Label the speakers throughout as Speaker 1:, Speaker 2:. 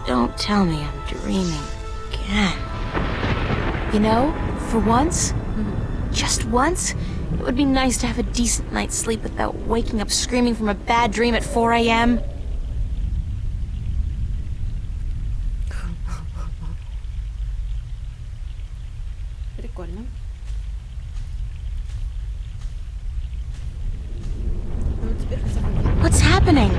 Speaker 1: Don't tell me I'm dreaming again. You know, for once, just once, it would be nice to have a decent night's sleep without waking up screaming from a bad dream at 4 a.m.
Speaker 2: Прикольно. Ну, теперь хотя бы видно.
Speaker 1: What's happening?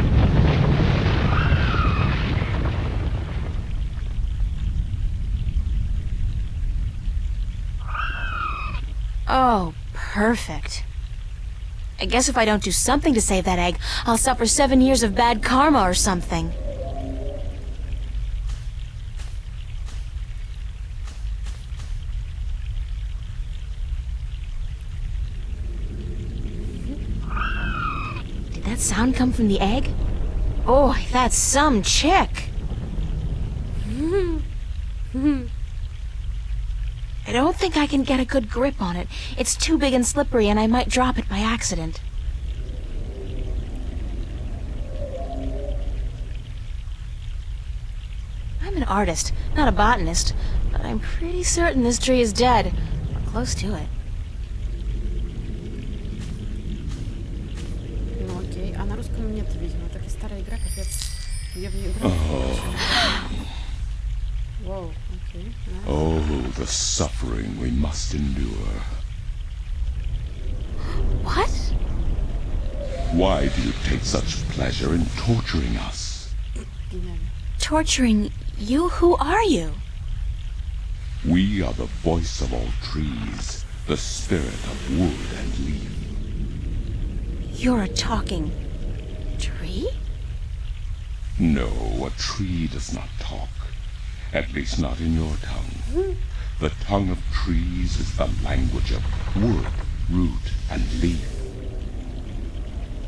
Speaker 1: Oh, perfect. I guess if I don't do something to save that egg, I'll suffer 7 years of bad karma or something. Did that sound come from the egg? Oh, that's some chick. I don't think I can get a good grip on it. It's too big and slippery, and I might drop it by accident. I'm an artist, not a botanist, but I'm pretty certain this tree is dead, or close to it.
Speaker 2: Ну окей, а на русском нет, видимо. Такая старая игра, капец. Я в нее играла. Вау, окей.
Speaker 3: Oh, the suffering we must endure.
Speaker 1: What?
Speaker 3: Why do you take such pleasure in torturing us?
Speaker 2: Гениально.
Speaker 1: Torturing you? Who are you?
Speaker 3: We are the voice of all trees, the spirit of wood and leaf.
Speaker 1: You're a talking tree?
Speaker 3: No, a tree does not talk. At least not in your tongue. The tongue of trees is the language of wood, root, and leaf.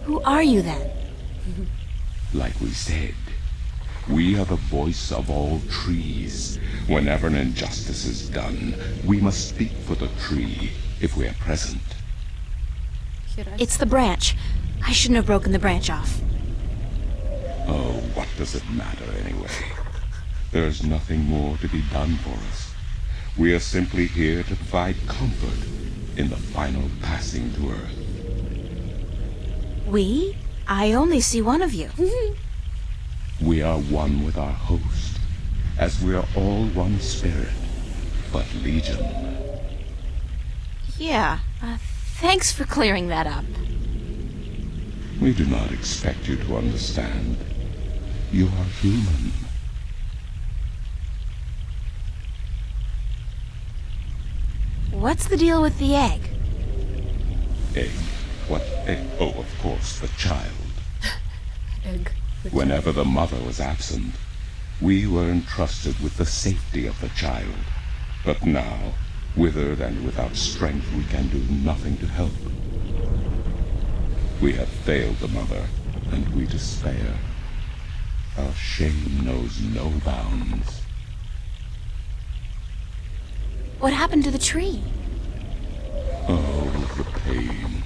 Speaker 1: Who are you then?
Speaker 3: Like we said, we are the voice of all trees. Whenever an injustice is done, we must speak for the tree if we are present.
Speaker 2: Хера.
Speaker 1: It's the branch. I shouldn't have broken the branch off.
Speaker 3: Oh, what does it matter anyway? There's nothing more to be done for us. We are simply here to provide comfort in the final passing to Earth.
Speaker 1: We? I only see one of you.
Speaker 3: We are one with our host, as we are all one spirit, but legion.
Speaker 1: Yeah, thanks for clearing that up.
Speaker 3: We do not expect you to understand. You are human.
Speaker 1: What's the deal with the egg?
Speaker 3: Egg? What egg? Oh, of course, the child.
Speaker 2: Egg.
Speaker 3: Whenever the mother was absent, we were entrusted with the safety of the child. But now, withered and without strength, we can do nothing to help. We have failed the mother, and we despair. Our shame knows no bounds.
Speaker 1: What happened to the tree?
Speaker 3: Oh, the pain.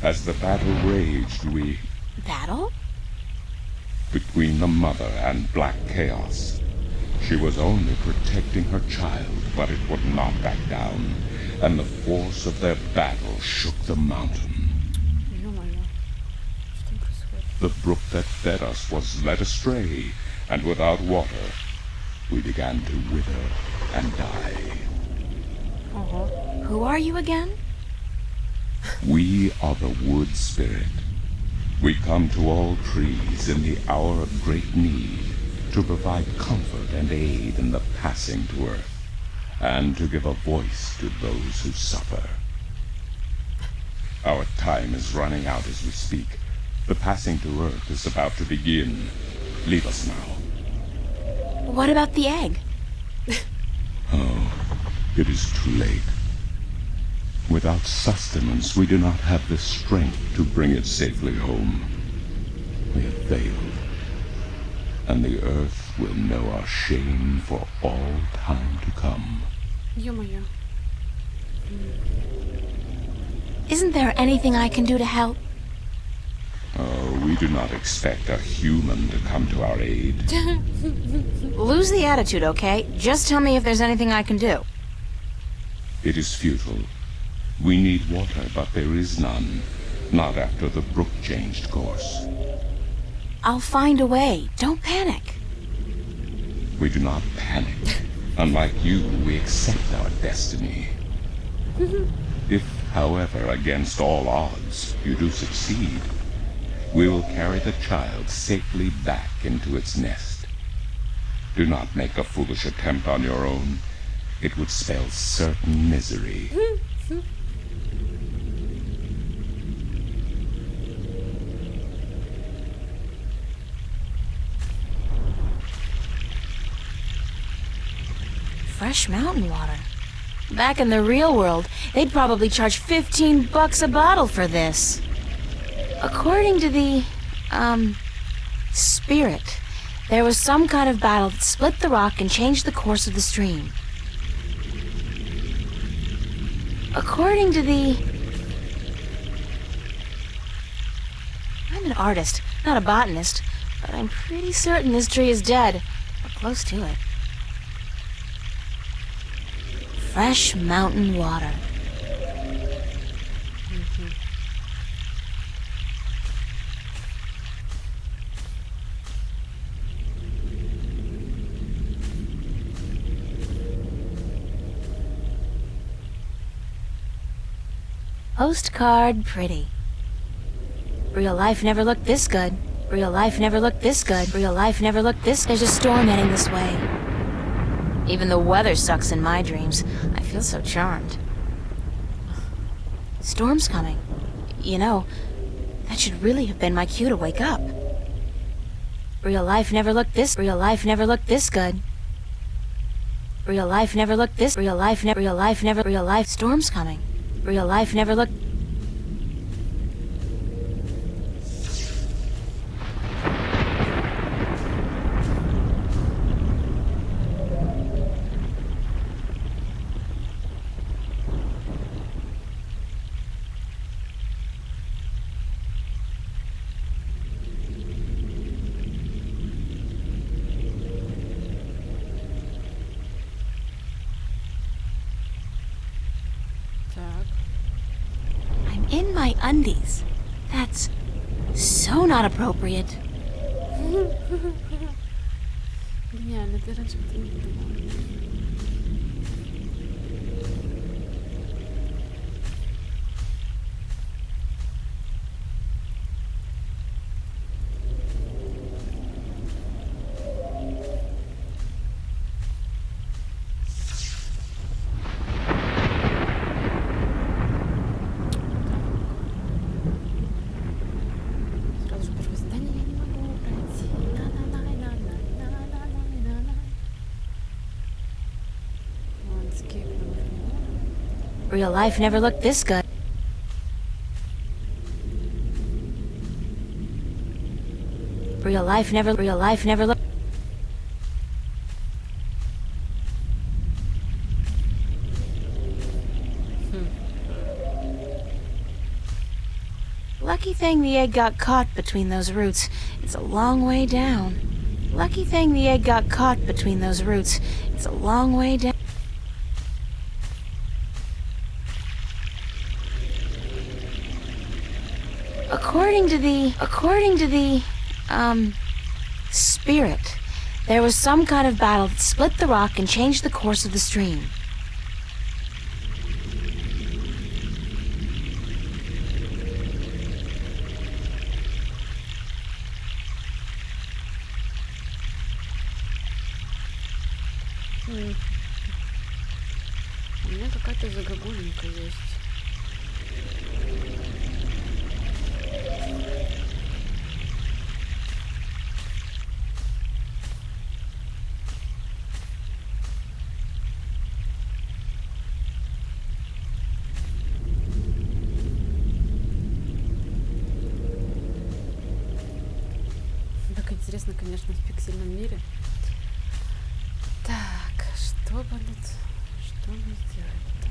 Speaker 3: As the battle raged, we...
Speaker 1: Battle?
Speaker 3: Between the mother and Black Chaos. She was only protecting her child, but it would not back down, and the force of their battle shook the mountain.
Speaker 2: Ё-моё. Что происходит?
Speaker 3: The brook that fed us was led astray, and without water, we began to wither and die.
Speaker 2: Ого.
Speaker 1: Who are you again?
Speaker 3: We are the wood spirit. We come to all trees in the hour of great need to provide comfort and aid in the passing to Earth, and to give a voice to those who suffer. Our time is running out as we speak. The passing to Earth is about to begin. Leave us now.
Speaker 1: What about the egg?
Speaker 3: Oh, it is too late. Without sustenance, we do not have the strength to bring it safely home. We have failed, and the Earth will know our shame for all time to come.
Speaker 2: Ё-моё.
Speaker 1: Isn't there anything I can do to help?
Speaker 3: Oh, we do not expect a human to come to our aid.
Speaker 1: Lose the attitude, okay? Just tell me if there's anything I can do.
Speaker 3: It is futile. We need water, but there is none. Not after the brook changed course.
Speaker 1: I'll find a way. Don't panic.
Speaker 3: We do not panic. Unlike you, we accept our destiny. If, however, against all odds, you do succeed, we will carry the child safely back into its nest. Do not make a foolish attempt on your own. It would spell certain misery.
Speaker 1: Fresh mountain water. Back in the real world, they'd probably charge $15 a bottle for this. According to the, spirit, there was some kind of battle that split the rock and changed the course of the stream. According to the... I'm an artist, not a botanist, but I'm pretty certain this tree is dead, or close to it. Fresh mountain water. Postcard pretty. Real life never looked this good. Real life never looked this good. Real life never looked this... There's a storm heading this way. Even the weather sucks in my dreams. I feel so charmed. Storm's coming. You know, that should really have been my cue to wake up. Real life never looked this... Real life never looked this good. Real life never looked this... Real life never... Real life never... Real life... Storm's coming. Real life never looked... in my undies. That's so not appropriate.
Speaker 2: Genialne, ty raczej o tym nie podumałam.
Speaker 1: Real life never looked this good. Real life never looked... Lucky thing the egg got caught between those roots. It's a long way down. Lucky thing the egg got caught between those roots. It's a long way down. According to the, spirit, there was some kind of battle that split the rock and changed the course of the stream.
Speaker 2: У меня какая-то загогулинка есть. Так интересно, конечно, в пиксельном мире. Так, что будет? Что мы сделаем-то?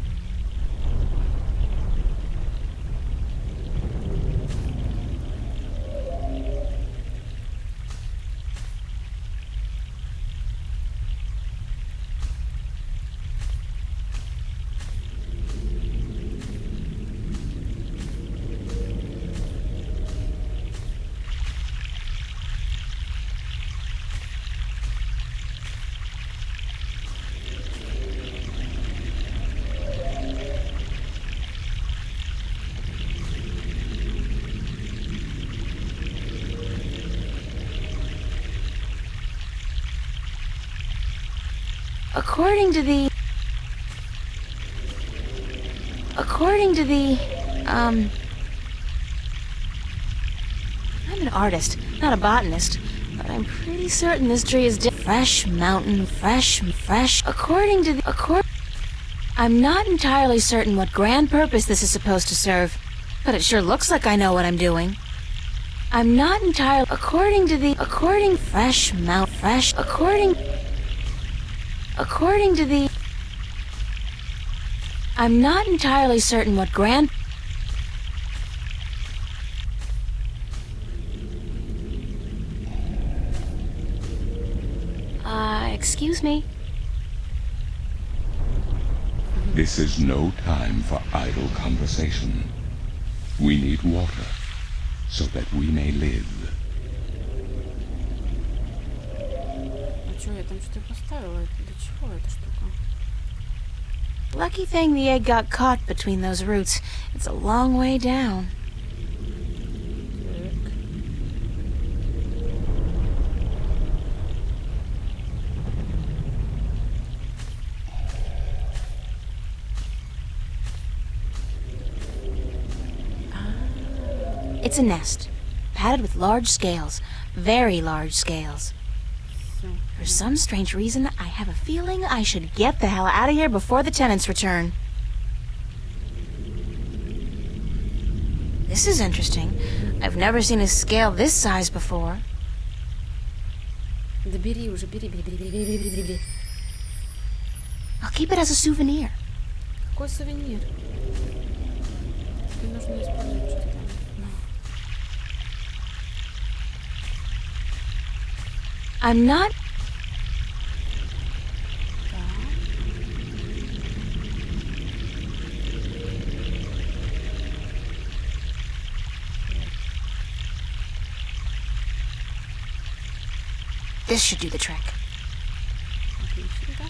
Speaker 1: According to the... I'm an artist, not a botanist, but I'm pretty certain this tree is fresh mountain, fresh. According to the... I'm not entirely certain what grand purpose this is supposed to serve, but it sure looks like I know what I'm doing. I'm not entirely... According to the... Fresh mount... Fresh... According to the... I'm not entirely certain what grand... Excuse me?
Speaker 3: This is no time for idle conversation. We need water, so that we may live.
Speaker 2: А чё, я там что-то поставила? Для чего эта штука?
Speaker 1: Lucky thing the egg got caught between those roots. It's a long way down.
Speaker 2: Так.
Speaker 1: It's a nest, padded with large scales, very large scales.
Speaker 2: Всё.
Speaker 1: For some strange reason, I have a feeling I should get the hell out of here before the tenants return. This is interesting. I've never seen a scale this size before.
Speaker 2: Да бери уже, бери.
Speaker 1: I'll keep it as a souvenir.
Speaker 2: Какой сувенир? Тебе нужно использовать что-то там.
Speaker 1: I'm not... This should do the trick.
Speaker 2: Отличненько.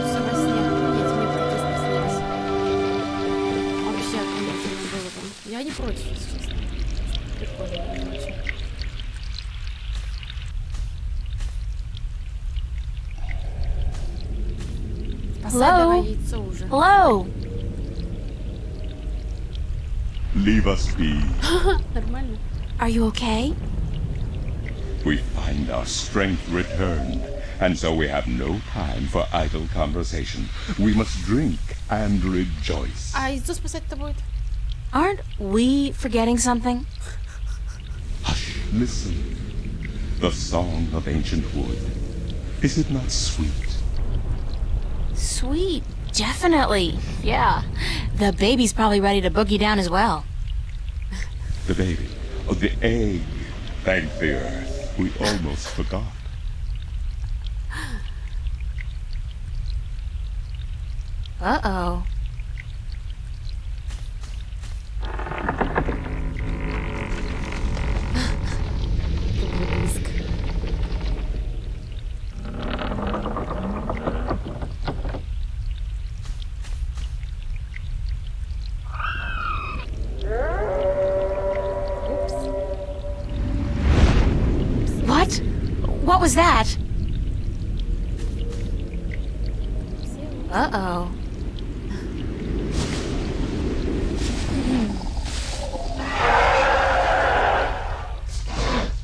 Speaker 2: Всё во сне. Эти мне такие снились. Вообще охренительно было там. Я не против, если честно. Прикольно было очень. Спасай давай яйцо уже.
Speaker 1: Hello?
Speaker 3: Leave us be.
Speaker 2: Нормально.
Speaker 1: Are you okay?
Speaker 3: We find our strength returned, and so we have no time for idle conversation. We must drink and rejoice.
Speaker 2: А яйцо спасать-то будет?
Speaker 1: Aren't we forgetting something?
Speaker 3: Hush, listen. The song of ancient wood. Is it not sweet?
Speaker 1: Sweet. Definitely. Yeah. The baby's probably ready to boogie down as well.
Speaker 3: The baby. Oh, the egg. Thank the earth. We almost forgot.
Speaker 1: Uh-oh.
Speaker 2: Это было близко.
Speaker 1: What? What was that? Uh-oh.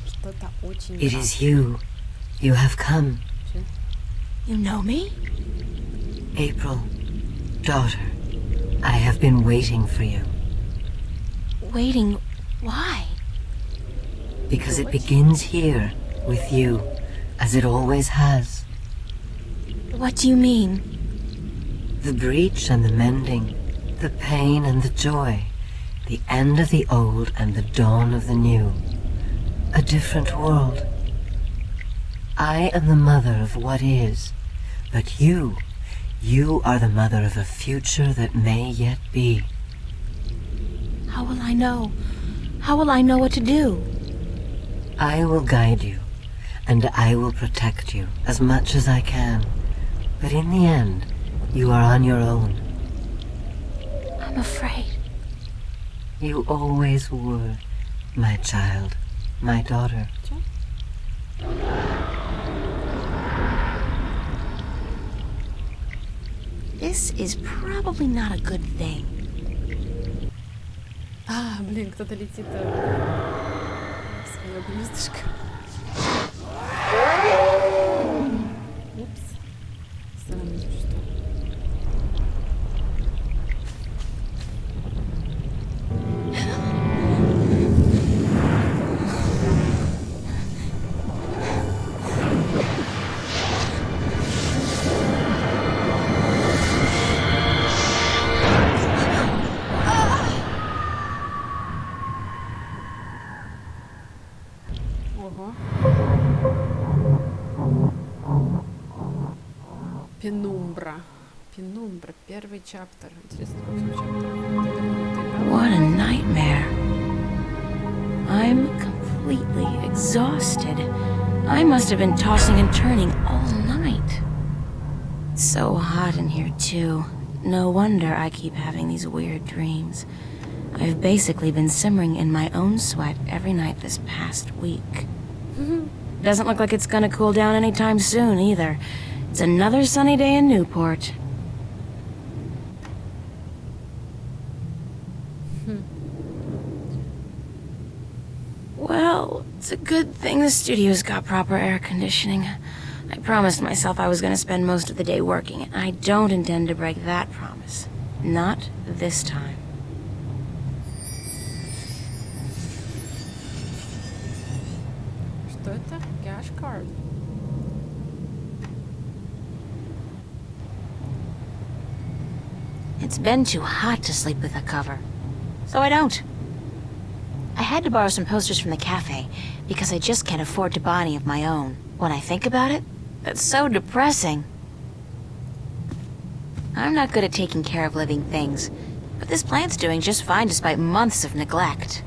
Speaker 2: Что-то очень
Speaker 4: It is you. You have come.
Speaker 1: You know me?
Speaker 4: April, daughter, I have been waiting for you.
Speaker 1: Waiting. Why?
Speaker 4: Because it begins here, with you, as it always has.
Speaker 1: What do you mean?
Speaker 4: The breach and the mending, the pain and the joy, the end of the old and the dawn of the new. A different world. I am the mother of what is, but you are the mother of a future that may yet be.
Speaker 1: How will I know? How will I know what to do?
Speaker 4: I will guide you, and I will protect you as much as I can. But in the end, you are on your own.
Speaker 1: I'm afraid.
Speaker 4: You always were, my child, my daughter.
Speaker 1: This is probably not a good thing.
Speaker 2: А, блин, кто-то летит. Своя гнездышко. Упс. Странное существо. Ого. Пенумбра. Пенумбра. Первый чаптер. Интересно, какой чаптер?
Speaker 1: What a nightmare. I'm completely exhausted. I must have been tossing and turning all night. It's so hot in here, too. No wonder I keep having these weird dreams. I've basically been simmering in my own sweat every night this past week. Doesn't look like it's gonna cool down anytime soon, either. It's another sunny day in Newport. Well, it's a good thing the studio's got proper air conditioning. I promised myself I was gonna spend most of the day working, and I don't intend to break that promise. Not this time.
Speaker 2: Что это? Cash card.
Speaker 1: It's been too hot to sleep with a cover, so I don't. I had to borrow some posters from the cafe, because I just can't afford to buy any of my own. When I think about it, that's so depressing. I'm not good at taking care of living things, but this plant's doing just fine despite months of neglect.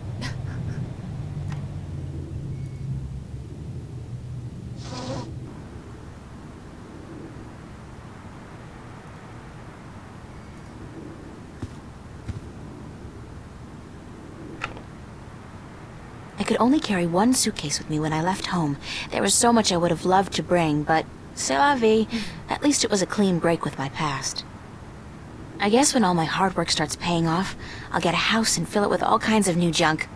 Speaker 1: I could only carry one suitcase with me when I left home. There was so much I would have loved to bring, but c'est la vie. At least it was a clean break with my past. I guess when all my hard work starts paying off, I'll get a house and fill it with all kinds of new junk.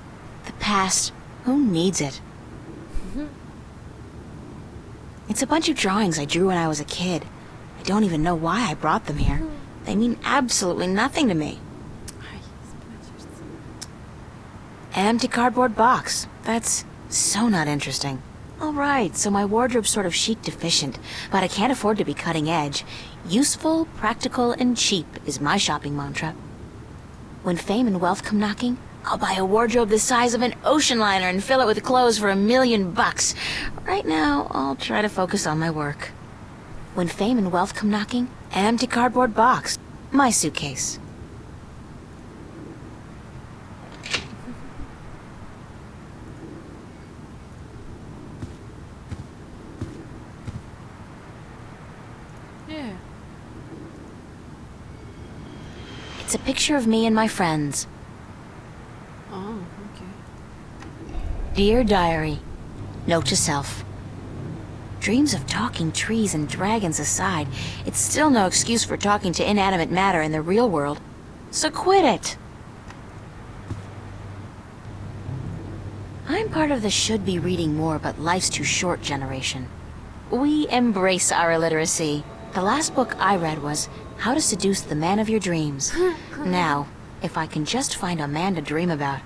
Speaker 1: The past, who needs it? It's a bunch of drawings I drew when I was a kid. I don't even know why I brought them here. They mean absolutely nothing to me.
Speaker 2: Ай, спрячешься.
Speaker 1: An empty cardboard box. That's so not interesting. Alright, so my wardrobe's sort of chic deficient, but I can't afford to be cutting edge. Useful, practical, and cheap is my shopping mantra. When fame and wealth come knocking, I'll buy a wardrobe the size of an ocean liner and fill it with clothes for $1,000,000. Right now, I'll try to focus on my work. When fame and wealth come knocking, an empty cardboard box. My suitcase.
Speaker 2: Yeah.
Speaker 1: It's a picture of me and my friends.
Speaker 2: Oh, okay.
Speaker 1: Dear Diary, note to self. Dreams of talking trees and dragons aside, it's still no excuse for talking to inanimate matter in the real world. So quit it! I'm part of the should be reading more but life's too short generation. We embrace our illiteracy. The last book I read was How to Seduce the Man of Your Dreams. Now, if I can just find a man to dream about,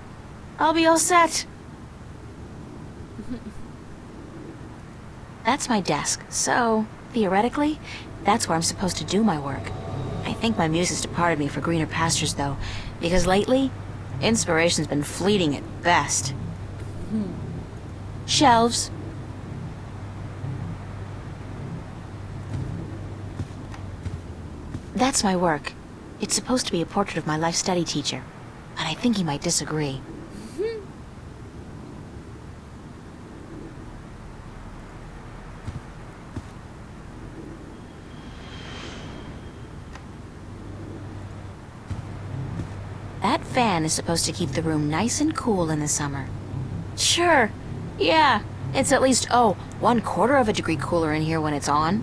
Speaker 1: I'll be all set. That's my desk, so, theoretically, that's where I'm supposed to do my work. I think my muse has departed me for greener pastures, though, because lately, inspiration's been fleeting at best. Shelves. That's my work. It's supposed to be a portrait of my life study teacher, but I think he might disagree. fan is supposed to keep the room nice and cool in the summer. Sure. Yeah. It's at least, 1/4 of a degree cooler in here when it's on.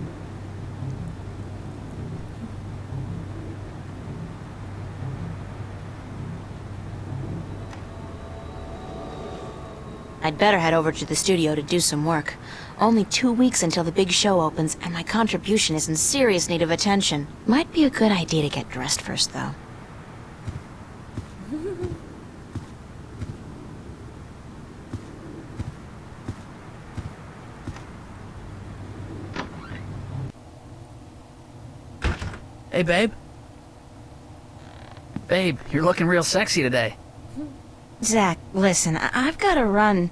Speaker 1: I'd better head over to the studio to do some work. Only 2 weeks until the big show opens, and my contribution is in serious need of attention. Might be a good idea to get dressed first, though.
Speaker 5: Hey, babe. Babe, you're looking real sexy today.
Speaker 1: Zach, listen, I've got to run,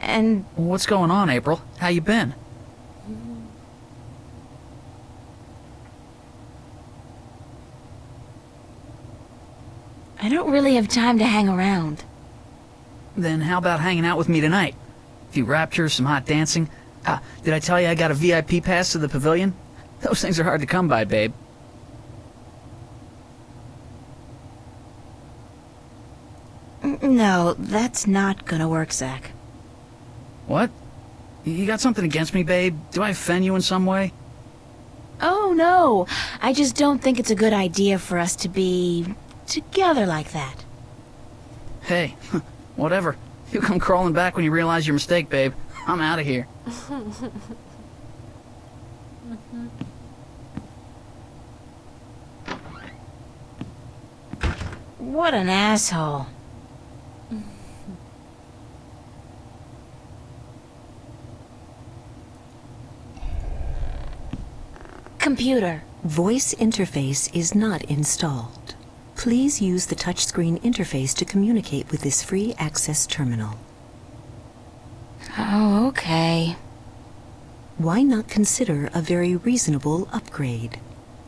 Speaker 1: and...
Speaker 5: What's going on, April? How you been?
Speaker 1: I don't really have time to hang around.
Speaker 5: Then how about hanging out with me tonight? A few raptures, some hot dancing. Did I tell you I got a VIP pass to the pavilion? Those things are hard to come by, babe.
Speaker 1: No, that's not gonna work, Zach.
Speaker 5: What? You got something against me, babe? Do I offend you in some way?
Speaker 1: Oh, no. I just don't think it's a good idea for us to be... together like that.
Speaker 5: Hey, whatever. You come crawling back when you realize your mistake, babe. I'm out of here.
Speaker 1: What an asshole. Computer.
Speaker 6: Voice interface is not installed. Please use the touchscreen interface to communicate with this free access terminal.
Speaker 1: Oh, okay.
Speaker 6: Why not consider a very reasonable upgrade?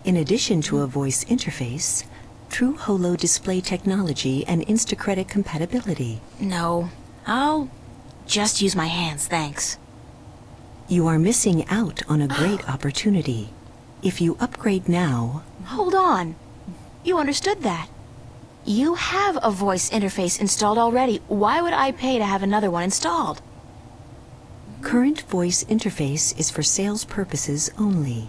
Speaker 6: In addition to a voice interface, through Holo display technology and Instacredit compatibility.
Speaker 1: No, I'll just use my hands, thanks.
Speaker 6: You are missing out on a great opportunity. If you upgrade now...
Speaker 1: Hold on. You understood that. You have a voice interface installed already. Why would I pay to have another one installed?
Speaker 6: Current voice interface is for sales purposes only.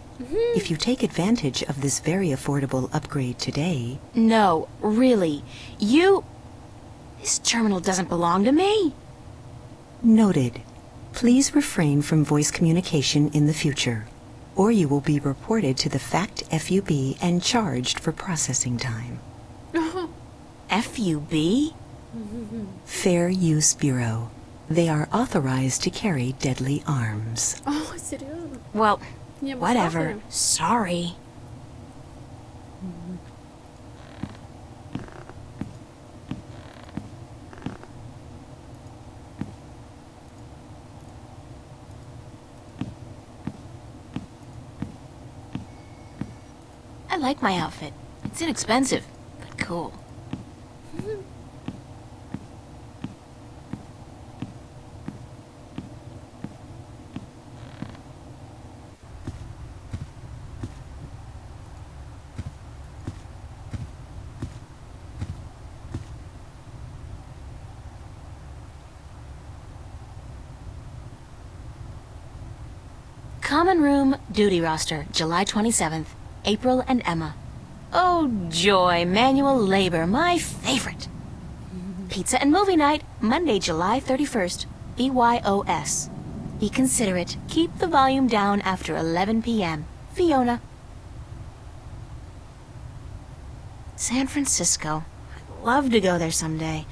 Speaker 6: If you take advantage of this very affordable upgrade today...
Speaker 1: No, really. This terminal doesn't belong to me.
Speaker 6: Noted. Please refrain from voice communication in the future, or you will be reported to the FACT FUB and charged for processing time.
Speaker 1: FUB?
Speaker 6: Fair Use Bureau. They are authorized to carry deadly arms.
Speaker 2: Oh, серьезно?
Speaker 1: Well,
Speaker 2: Не, мы
Speaker 1: whatever.
Speaker 2: слушаем.
Speaker 1: Sorry. I like my outfit. It's inexpensive, but cool. Common Room Duty Roster, July 27th. April and Emma. Oh, joy, manual labor, my favorite. Pizza and movie night, Monday, July 31st. BYOS. Be considerate. Keep the volume down after 11 p.m. Fiona. San Francisco. I'd love to go there someday.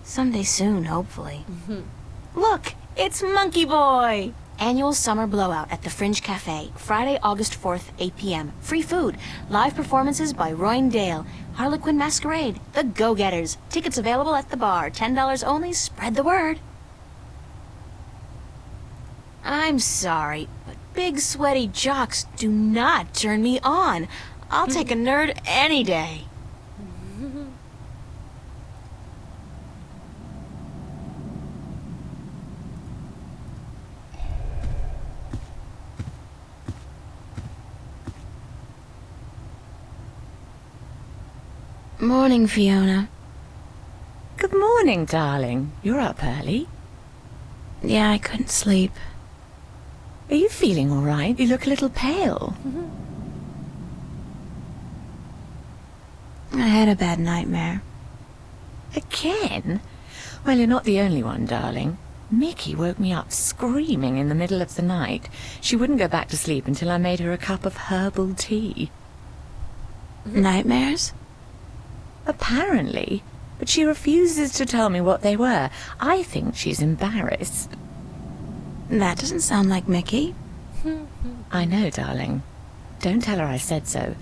Speaker 1: Someday soon, hopefully. Look, it's Monkey Boy! Annual summer blowout at the Fringe Cafe, Friday, August 4th, 8 p.m. Free food, live performances by Roy Dale, Harlequin Masquerade, The Go-Getters. Tickets available at the bar, $10 only. Spread the word. I'm sorry, but big sweaty jocks do not turn me on. I'll take a nerd any day. Morning, Fiona.
Speaker 7: Good morning, darling. You're up early.
Speaker 1: Yeah, I couldn't sleep.
Speaker 7: Are you feeling all right? You look a little pale.
Speaker 1: I had a bad nightmare.
Speaker 7: Again? Well, you're not the only one, darling. Mickey woke me up screaming in the middle of the night. She wouldn't go back to sleep until I made her a cup of herbal tea.
Speaker 1: Nightmares?
Speaker 7: Apparently. But she refuses to tell me what they were. I think she's embarrassed.
Speaker 1: That doesn't sound like Mickey.
Speaker 7: I know, darling. Don't tell her I said so.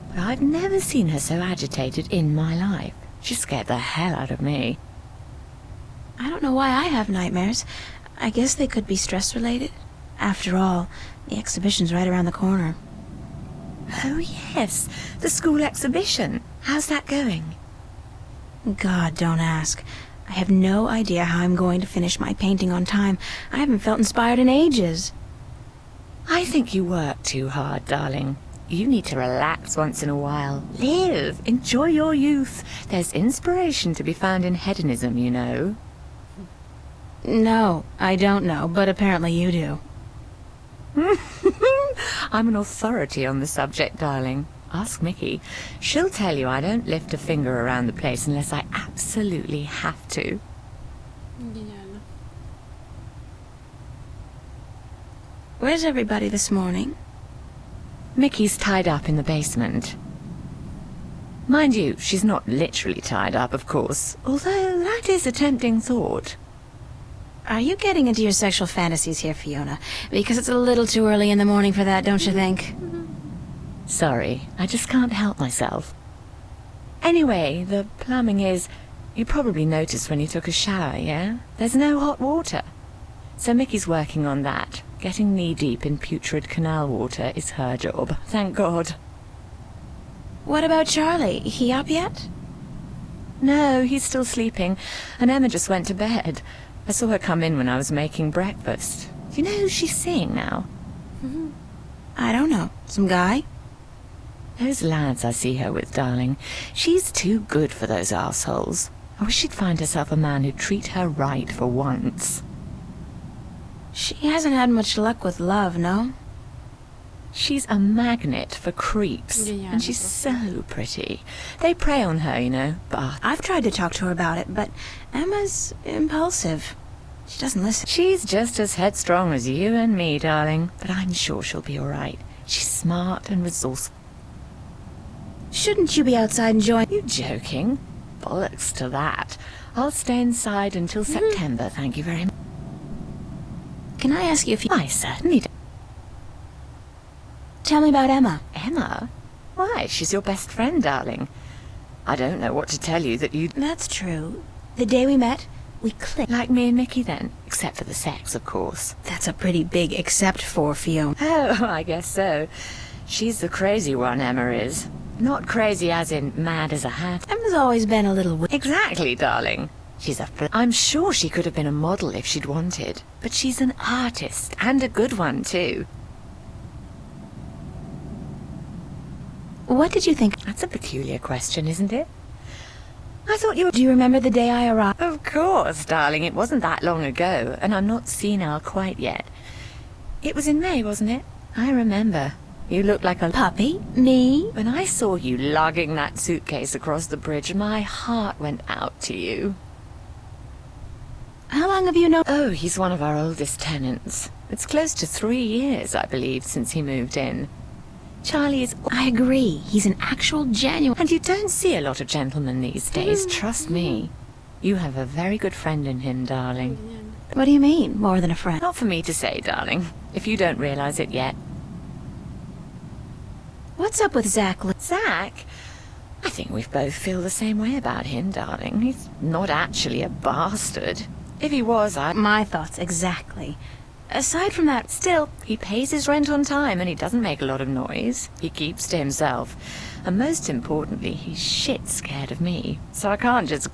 Speaker 7: But I've never seen her so agitated in my life. She scared the hell out of me.
Speaker 1: I don't know why I have nightmares. I guess they could be stress-related. After all, the exhibition's right around the corner.
Speaker 7: Oh, yes. The school exhibition. How's that going?
Speaker 1: God, don't ask. I have no idea how I'm going to finish my painting on time. I haven't felt inspired in ages.
Speaker 7: I think you work too hard, darling. You need to relax once in a while. Live. Enjoy your youth. There's inspiration to be found in hedonism, you know.
Speaker 1: No, I don't know, but apparently you do.
Speaker 7: I'm an authority on the subject, darling. Ask Mickey. She'll tell you I don't lift a finger around the place unless I absolutely have to.
Speaker 2: Гениально.
Speaker 1: Where's everybody this morning?
Speaker 7: Mickey's tied up in the basement. Mind you, she's not literally tied up, of course, although that is a tempting thought.
Speaker 1: Are you getting into your sexual fantasies here, Fiona? Because it's a little too early in the morning for that, don't you think?
Speaker 7: Sorry, I just can't help myself. Anyway, the plumbing is... You probably noticed when you took a shower, yeah? There's no hot water. So Mickey's working on that. Getting knee-deep in putrid canal water is her job, thank God.
Speaker 1: What about Charlie? He up yet?
Speaker 7: No, he's still sleeping, and Emma just went to bed. I saw her come in when I was making breakfast. Do you know who she's seeing now?
Speaker 1: I don't know. Some guy?
Speaker 7: Those lads I see her with, darling. She's too good for those arseholes. I wish she'd find herself a man who'd treat her right for once.
Speaker 1: She hasn't had much luck with love, no?
Speaker 7: She's a magnet for creeps,
Speaker 2: Yeah,
Speaker 7: and she's so pretty. They prey on her, you know, but
Speaker 1: I've tried to talk to her about it, but Emma's impulsive. She doesn't listen.
Speaker 7: she's just as headstrong as you and me, darling. But I'm sure she'll be all right. She's smart and resourceful.
Speaker 1: Shouldn't you be outside enjoying...
Speaker 7: You joking? Bollocks to that. I'll stay inside until September, thank you very much.
Speaker 1: Can I ask you if you...
Speaker 7: I certainly do.
Speaker 1: Tell me about Emma.
Speaker 7: Emma? Why, she's your best friend, darling. I don't know what to tell you that you...
Speaker 1: That's true. The day we met, we clicked.
Speaker 7: Like me and Mickey then, except for the sex, of course.
Speaker 1: That's a pretty big except for Fiona.
Speaker 7: Oh, I guess so. She's the crazy one, Emma is. Not crazy as in mad as a hat.
Speaker 1: Emma's always been a little...
Speaker 7: Exactly, darling. She's I'm sure she could have been a model if she'd wanted. But she's an artist, and a good one, too.
Speaker 1: What did you think?
Speaker 7: That's a peculiar question, isn't it? I thought you were...
Speaker 1: Do you remember the day I arrived?
Speaker 7: Of course, darling. It wasn't that long ago, and I'm not senile quite yet. It was in May, wasn't it? I remember. You looked like a
Speaker 1: Puppy? Me?
Speaker 7: When I saw you lugging that suitcase across the bridge, my heart went out to you.
Speaker 1: How long have you known...
Speaker 7: Oh, he's one of our oldest tenants. It's close to 3 years, I believe, since he moved in. Charlie is...
Speaker 1: I agree. He's an actual genuine...
Speaker 7: And you don't see a lot of gentlemen these days, trust me. You have a very good friend in him, darling.
Speaker 2: Гениально.
Speaker 1: What do you mean, more than a friend?
Speaker 7: Not for me to say, darling, if you don't realize it yet.
Speaker 1: What's up with Zach?
Speaker 7: Zach? I think we both feel the same way about him, darling. He's not actually a bastard. If he was,
Speaker 1: My thoughts, exactly. Aside from that,
Speaker 7: Still, he pays his rent on time and he doesn't make a lot of noise. He keeps to himself. And most importantly, he's shit scared of me. So I can't just...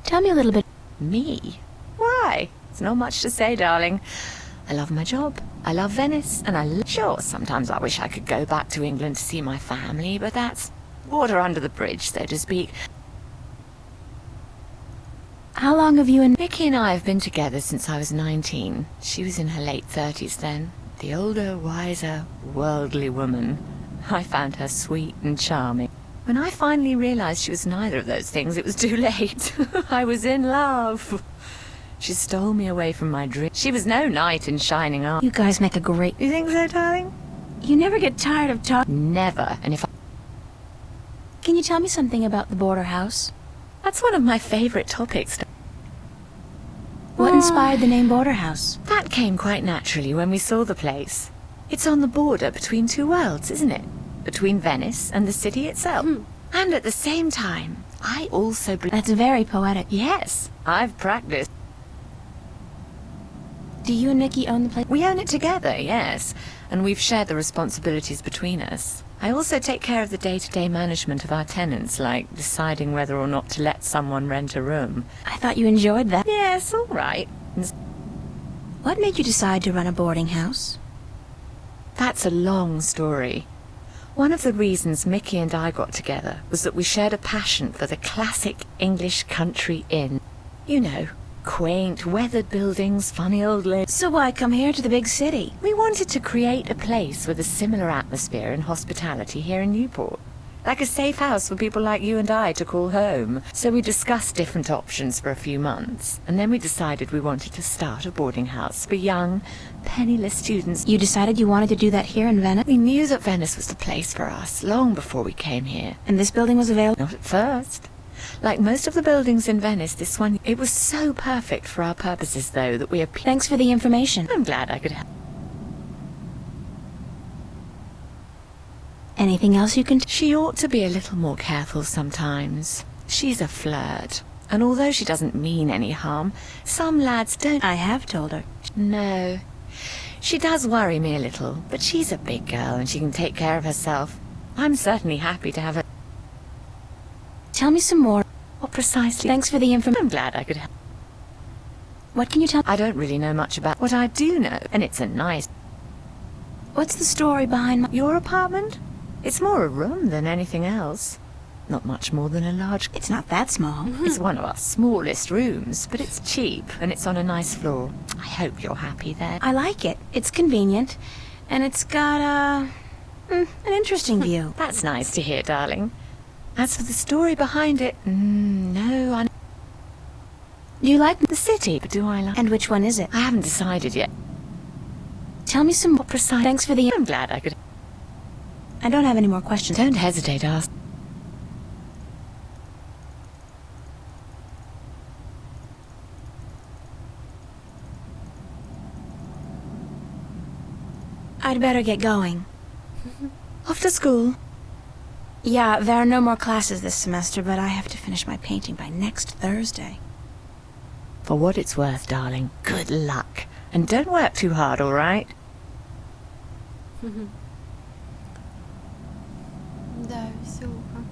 Speaker 1: tell me a little bit...
Speaker 7: Me? Why? It's not much to say, darling. I love my job. I love Venice. And Sure, sometimes I wish I could go back to England to see my family, but that's water under the bridge, so to speak.
Speaker 1: How long have you and...
Speaker 7: Mickey and I have been together since I was 19. She was in her late 30s then. The older, wiser, worldly woman. I found her sweet and charming. When I finally realized she was neither of those things, it was too late. I was in love. She stole me away from my dream. She was no knight in shining armor.
Speaker 1: You guys make a great...
Speaker 7: You think so, darling?
Speaker 1: You never get tired of talking...
Speaker 7: Never. And if I...
Speaker 1: Can you tell me something about the border house?
Speaker 7: That's one of my favorite topics.
Speaker 1: What inspired the name Border House?
Speaker 7: That came quite naturally when we saw the place. It's on the border between two worlds, isn't it? Between Venice and the city itself. And at the same time, I also...
Speaker 1: That's very poetic.
Speaker 7: Yes, I've practiced.
Speaker 1: Do you and Nikki own the place?
Speaker 7: We own it together, yes. And we've shared the responsibilities between us. I also take care of the day-to-day management of our tenants, like deciding whether or not to let someone rent a room.
Speaker 1: I thought you enjoyed that.
Speaker 7: Yes, all right.
Speaker 1: What made you decide to run a boarding house?
Speaker 7: That's a long story. One of the reasons Mickey and I got together was that we shared a passion for the classic English country inn. You know, quaint, weathered buildings, funny old lives.
Speaker 1: So why come here to the big city?
Speaker 7: We wanted to create a place with a similar atmosphere and hospitality here in Newport. Like a safe house for people like you and I to call home. So we discussed different options for a few months, and then we decided we wanted to start a boarding house for young, penniless students.
Speaker 1: You decided you wanted to do that here in Venice?
Speaker 7: We knew that Venice was the place for us long before we came here.
Speaker 1: And this building was available?
Speaker 7: Not at first. Like most of the buildings in Venice, this one, it was so perfect for our purposes, though, that we appeared...
Speaker 1: Thanks for the information.
Speaker 7: I'm glad I could help.
Speaker 1: Anything else you can...
Speaker 7: She ought to be a little more careful sometimes. She's a flirt. And although she doesn't mean any harm, some lads don't...
Speaker 1: I have told her.
Speaker 7: No. She does worry me a little, but she's a big girl and she can take care of herself. I'm certainly happy to have her...
Speaker 1: Tell me some more.
Speaker 7: What precisely?
Speaker 1: Thanks for the information.
Speaker 7: I'm glad I could help.
Speaker 1: What can you tell...
Speaker 7: I don't really know much about what I do know, and it's a nice...
Speaker 1: What's the story behind my...
Speaker 7: Your apartment? It's more a room than anything else. Not much more than a large...
Speaker 1: It's not that small.
Speaker 7: It's one of our smallest rooms, but it's cheap, and it's on a nice floor. I hope you're happy there.
Speaker 1: I like it. It's convenient. And it's got, an interesting view.
Speaker 7: That's nice to hear, darling. As for the story behind it, no, I...
Speaker 1: Do you like
Speaker 7: The city, but do I like...
Speaker 1: And which one is it?
Speaker 7: I haven't decided yet.
Speaker 1: Tell me some more.
Speaker 7: Precise...
Speaker 1: Thanks for the...
Speaker 7: I'm glad I could...
Speaker 1: I don't have any more questions.
Speaker 7: Don't hesitate to ask.
Speaker 1: I'd better get going.
Speaker 7: Off to school.
Speaker 1: Yeah, there are no more classes this semester, but I have to finish my painting by next Thursday.
Speaker 7: For what it's worth, darling, good luck. And don't work too hard, all right?
Speaker 2: Да, веселуха.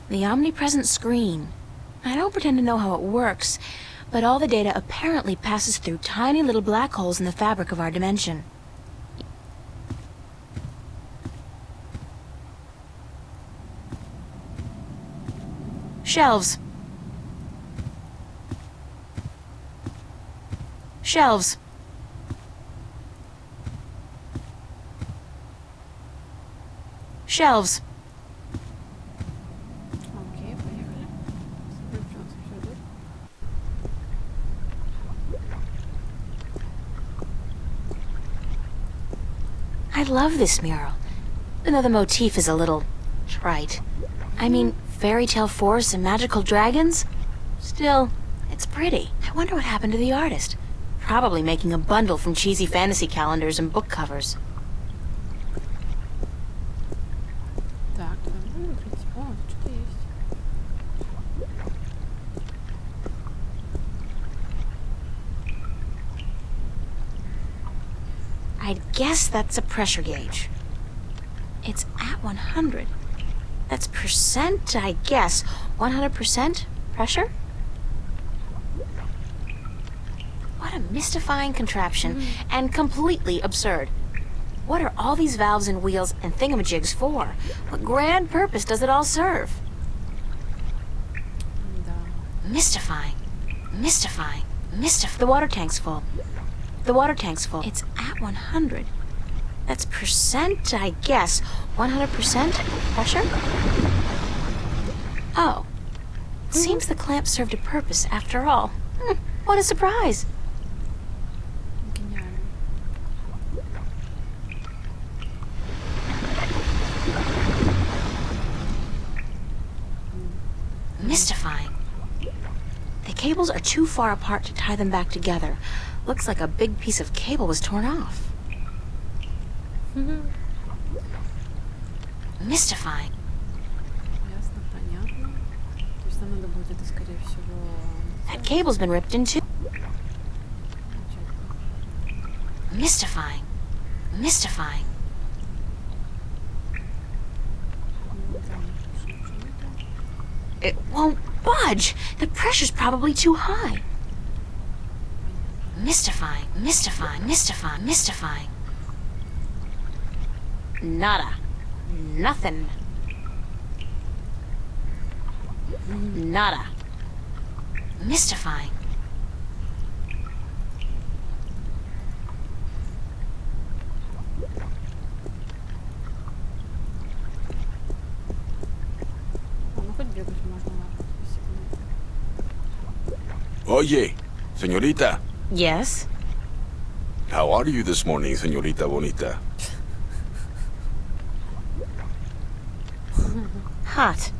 Speaker 1: The omnipresent screen. I don't pretend to know how it works, but all the data apparently passes through tiny little black holes in the fabric of our dimension. Shelves. Shelves. Shelves.
Speaker 2: Окей, поехали. Смотрим, что у нас еще идет.
Speaker 1: I love this mural, though the motif is a little trite. I mean, fairy tale forests and magical dragons? Still, it's pretty. I wonder what happened to the artist. Probably making a bundle from cheesy fantasy calendars and book covers.
Speaker 2: Так, туда можно выходить? О, тут что-то есть.
Speaker 1: I'd guess that's a pressure gauge. It's at 100. That's percent, I guess. 100% pressure? What a mystifying contraption, and completely absurd. What are all these valves and wheels and thingamajigs for? What grand purpose does it all serve?
Speaker 2: Да.
Speaker 1: Mystifying. Mystifying. The water tank's full. The water tank's full. It's at 100. That's percent, I guess. 100% pressure? Oh. Seems the clamp served a purpose after all. What a surprise.
Speaker 2: Гениально.
Speaker 1: Mystifying. The cables are too far apart to tie them back together. Looks like a big piece of cable was torn off. Mystifying.
Speaker 2: Ясно, понятно. То есть нам надо будет это, скорее всего...
Speaker 1: That cable's been ripped in two. Mystifying. Mystifying. It won't budge. The pressure's probably too high. Mystifying, mystifying, mystifying, mystifying. Nada. Nothing. Nada. Mystifying.
Speaker 2: Ну, хоть бегать можно, ладно. Спасибо.
Speaker 8: Oye, señorita.
Speaker 1: Yes?
Speaker 8: How are you this morning, señorita bonita?
Speaker 1: Hot.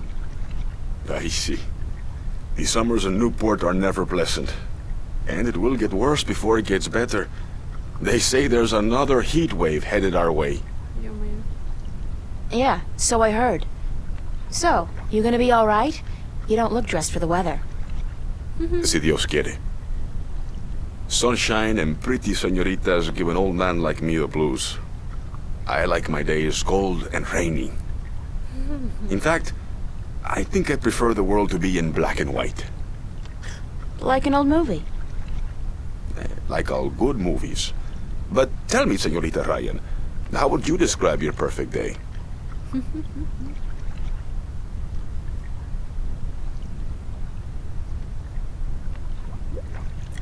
Speaker 8: I see. The summers in Newport are never pleasant. And it will get worse before it gets better. They say there's another heat wave headed our way.
Speaker 2: Ё-моё.
Speaker 1: Yeah, so I heard. So, you gonna be alright? You don't look dressed for the weather.
Speaker 8: Si Dios quiere. Sunshine and pretty señoritas give an old man like me the blues. I like my days cold and rainy. In fact, I think I prefer the world to be in black and white.
Speaker 1: Like an old movie.
Speaker 8: Like all good movies. But tell me, señorita Ryan, how would you describe your perfect day?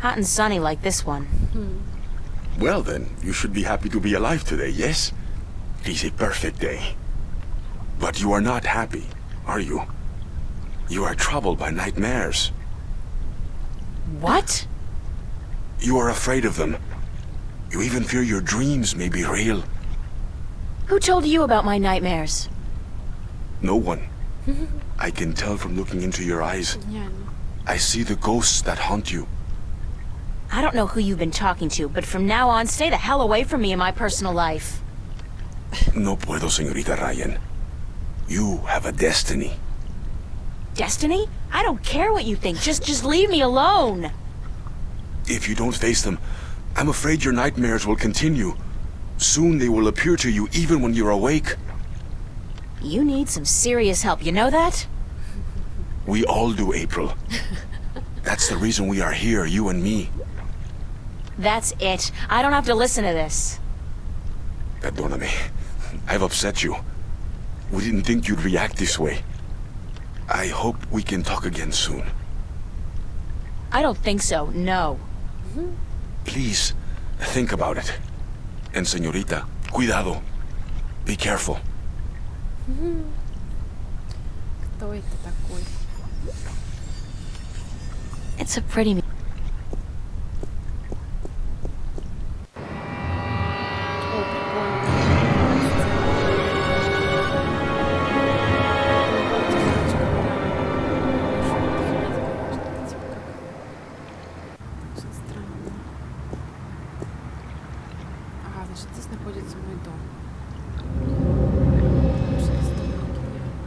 Speaker 1: Hot and sunny like this one.
Speaker 8: Well then, you should be happy to be alive today, yes? It is a perfect day. But you are not happy, are you? You are troubled by nightmares.
Speaker 1: What?
Speaker 8: You are afraid of them. You even fear your dreams may be real.
Speaker 1: Who told you about my nightmares?
Speaker 8: No one. I can tell from looking into your eyes.
Speaker 2: Гениально.
Speaker 8: I see the ghosts that haunt you.
Speaker 1: I don't know who you've been talking to, but from now on, stay the hell away from me in my personal life.
Speaker 8: No puedo, señorita Ryan. You have a destiny.
Speaker 1: Destiny? I don't care what you think. Just leave me alone.
Speaker 8: If you don't face them, I'm afraid your nightmares will continue. Soon they will appear to you even when you're awake.
Speaker 1: You need some serious help, you know that?
Speaker 8: We all do, April. That's the reason we are here, you and me.
Speaker 1: That's it. I don't have to listen to this.
Speaker 8: Perdóname. I've upset you. We didn't think you'd react this way. I hope we can talk again soon.
Speaker 1: I don't think so, no.
Speaker 8: Please, think about it. And señorita, cuidado. Be careful.
Speaker 2: Кто это такой?
Speaker 1: It's a pretty...
Speaker 2: О, прикольно. Очень странно. Ага, значит, здесь находится мой дом. Очень странно, гениально.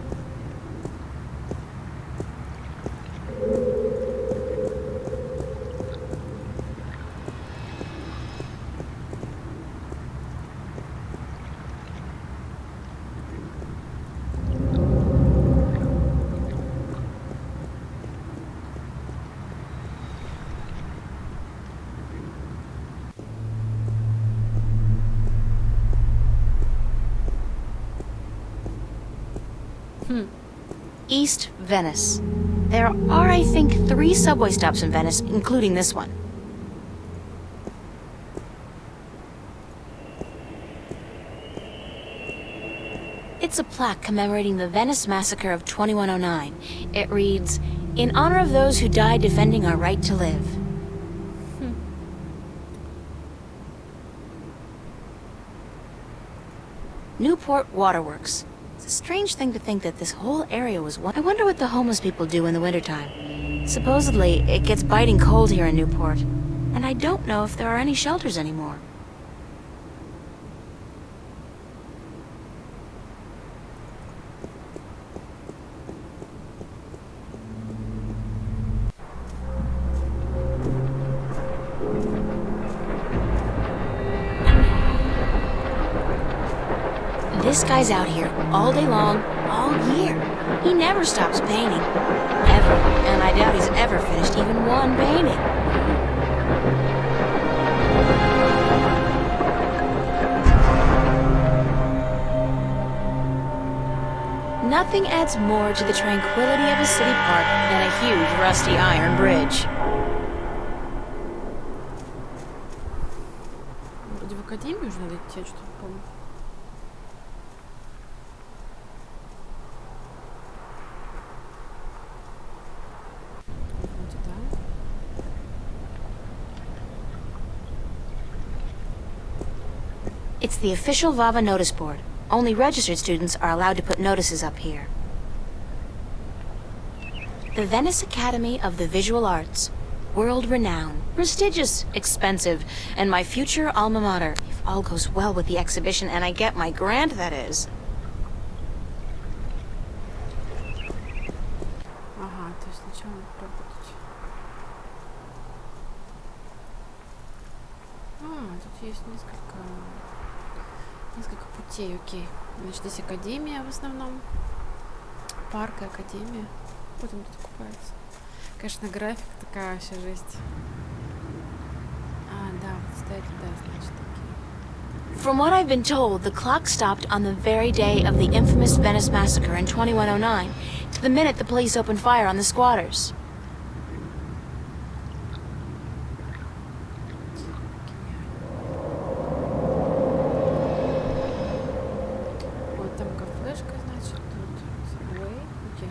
Speaker 1: East Venice. There are, I think, 3 subway stops in Venice, including this one. It's a plaque commemorating the Venice Massacre of 2109. It reads, "In honor of those who died defending our right to live." Newport Waterworks. It's a strange thing to think that this whole area was one. I wonder what the homeless people do in the wintertime. Supposedly, it gets biting cold here in Newport, and I don't know if there are any shelters anymore. This guy's out here all day long, all year. He never stops painting. Ever. And I doubt he's ever finished even one painting. Nothing adds more to the tranquility of a city park than a huge rusty iron bridge.
Speaker 2: Вроде в академию уже надо идти, я что-то не помню. Вроде да.
Speaker 1: It's the official Vava notice board. Only registered students are allowed to put notices up here. The Venice Academy of the Visual Arts. World-renowned, prestigious, expensive, and my future alma mater, if all goes well with the exhibition and I get my grant, that is.
Speaker 2: Ага, то есть сначала надо работать. Тут есть несколько путей, окей. Значит, здесь академия в основном. Парк и академия. Вот он тут купается. Конечно, график такая вообще жесть. Да, вот стоит туда, значит, такие.
Speaker 1: From what I've been told, the clock stopped on the very day of the infamous Venice Massacre in 2109, to the minute the police opened fire on the squatters.
Speaker 2: Вот там кафешка, значит, тут Subway. Окей.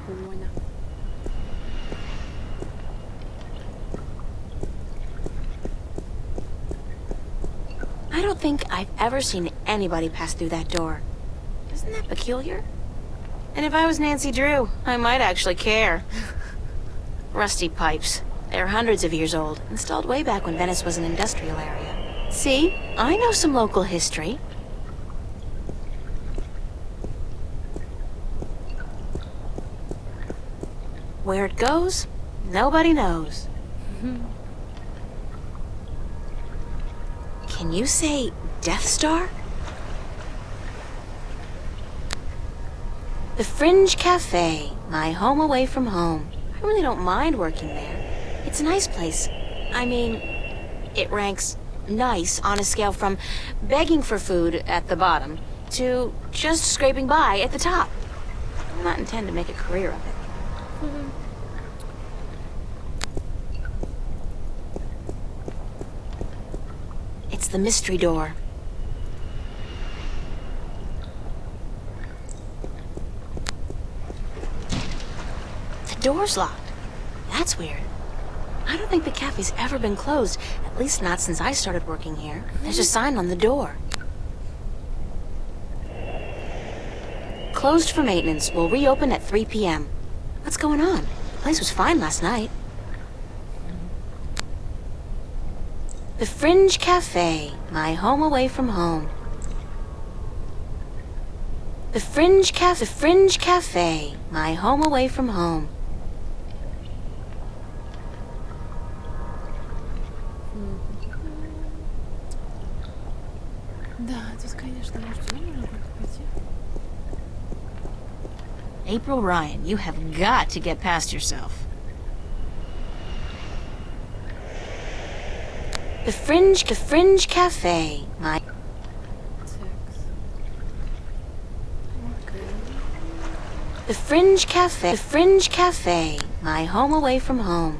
Speaker 2: Прикольно.
Speaker 1: I don't think I've ever seen anybody pass through that door. Isn't that peculiar? And if I was Nancy Drew, I might actually care. Rusty pipes. They're hundreds of years old, installed way back when Venice was an industrial area. See, I know some local history. Where it goes, nobody knows. Can you say Death Star? The Fringe Cafe, my home away from home. I really don't mind working there. It's a nice place. I mean, it ranks nice on a scale from begging for food at the bottom to just scraping by at the top. I do not intend to make a career of it. It's the mystery door. The door's locked. That's weird. I don't think the cafe's ever been closed, at least not since I started working here. There's a sign on the door. Closed for maintenance. Will reopen at 3 p.m. What's going on? The place was fine last night. The Fringe Cafe, my home away from home. The Fringe Cafe, my home away from home.
Speaker 2: Да, тут, конечно, может, можно как-то пойти.
Speaker 1: April Ryan, you have got to get past yourself. The Fringe Cafe, my...
Speaker 2: Секс.
Speaker 1: The Fringe Cafe. The Fringe Cafe. My home away from home.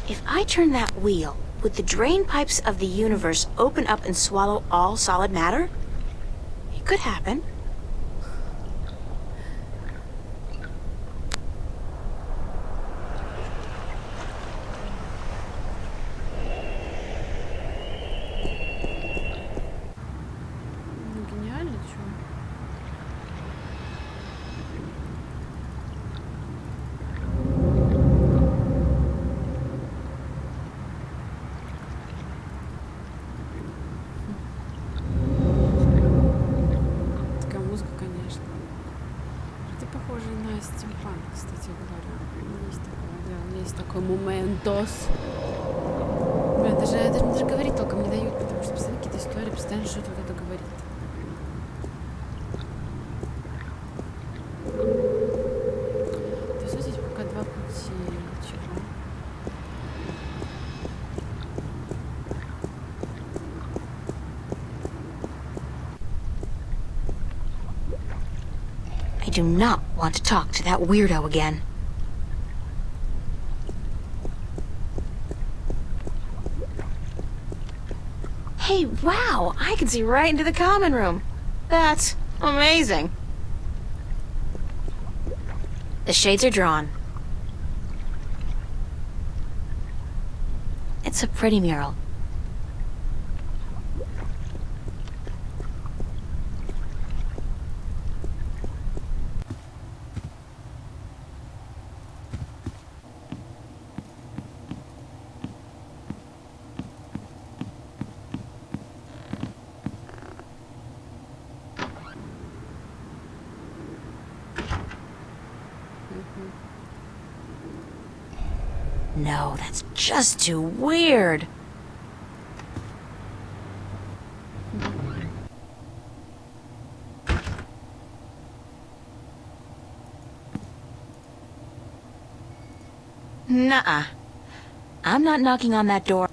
Speaker 1: If I turn that wheel, would the drain pipes of the universe open up and swallow all solid matter? It could happen.
Speaker 2: Ну, гениально, чё? Такая музыка, конечно. Это похоже на стимпанк, кстати говоря. Есть такое, да, есть такой моментос. Блин, даже говорить толком не дают, потому что постоянно какие-то истории, постоянно что-то вот это говорит. То есть вот здесь пока два пути. Чего?
Speaker 1: I do not want to talk to that weirdo again. Hey, wow! I can see right into the common room. That's amazing. The shades are drawn. It's a pretty mural. No, that's just too weird. Nuh-uh. I'm not knocking on that door.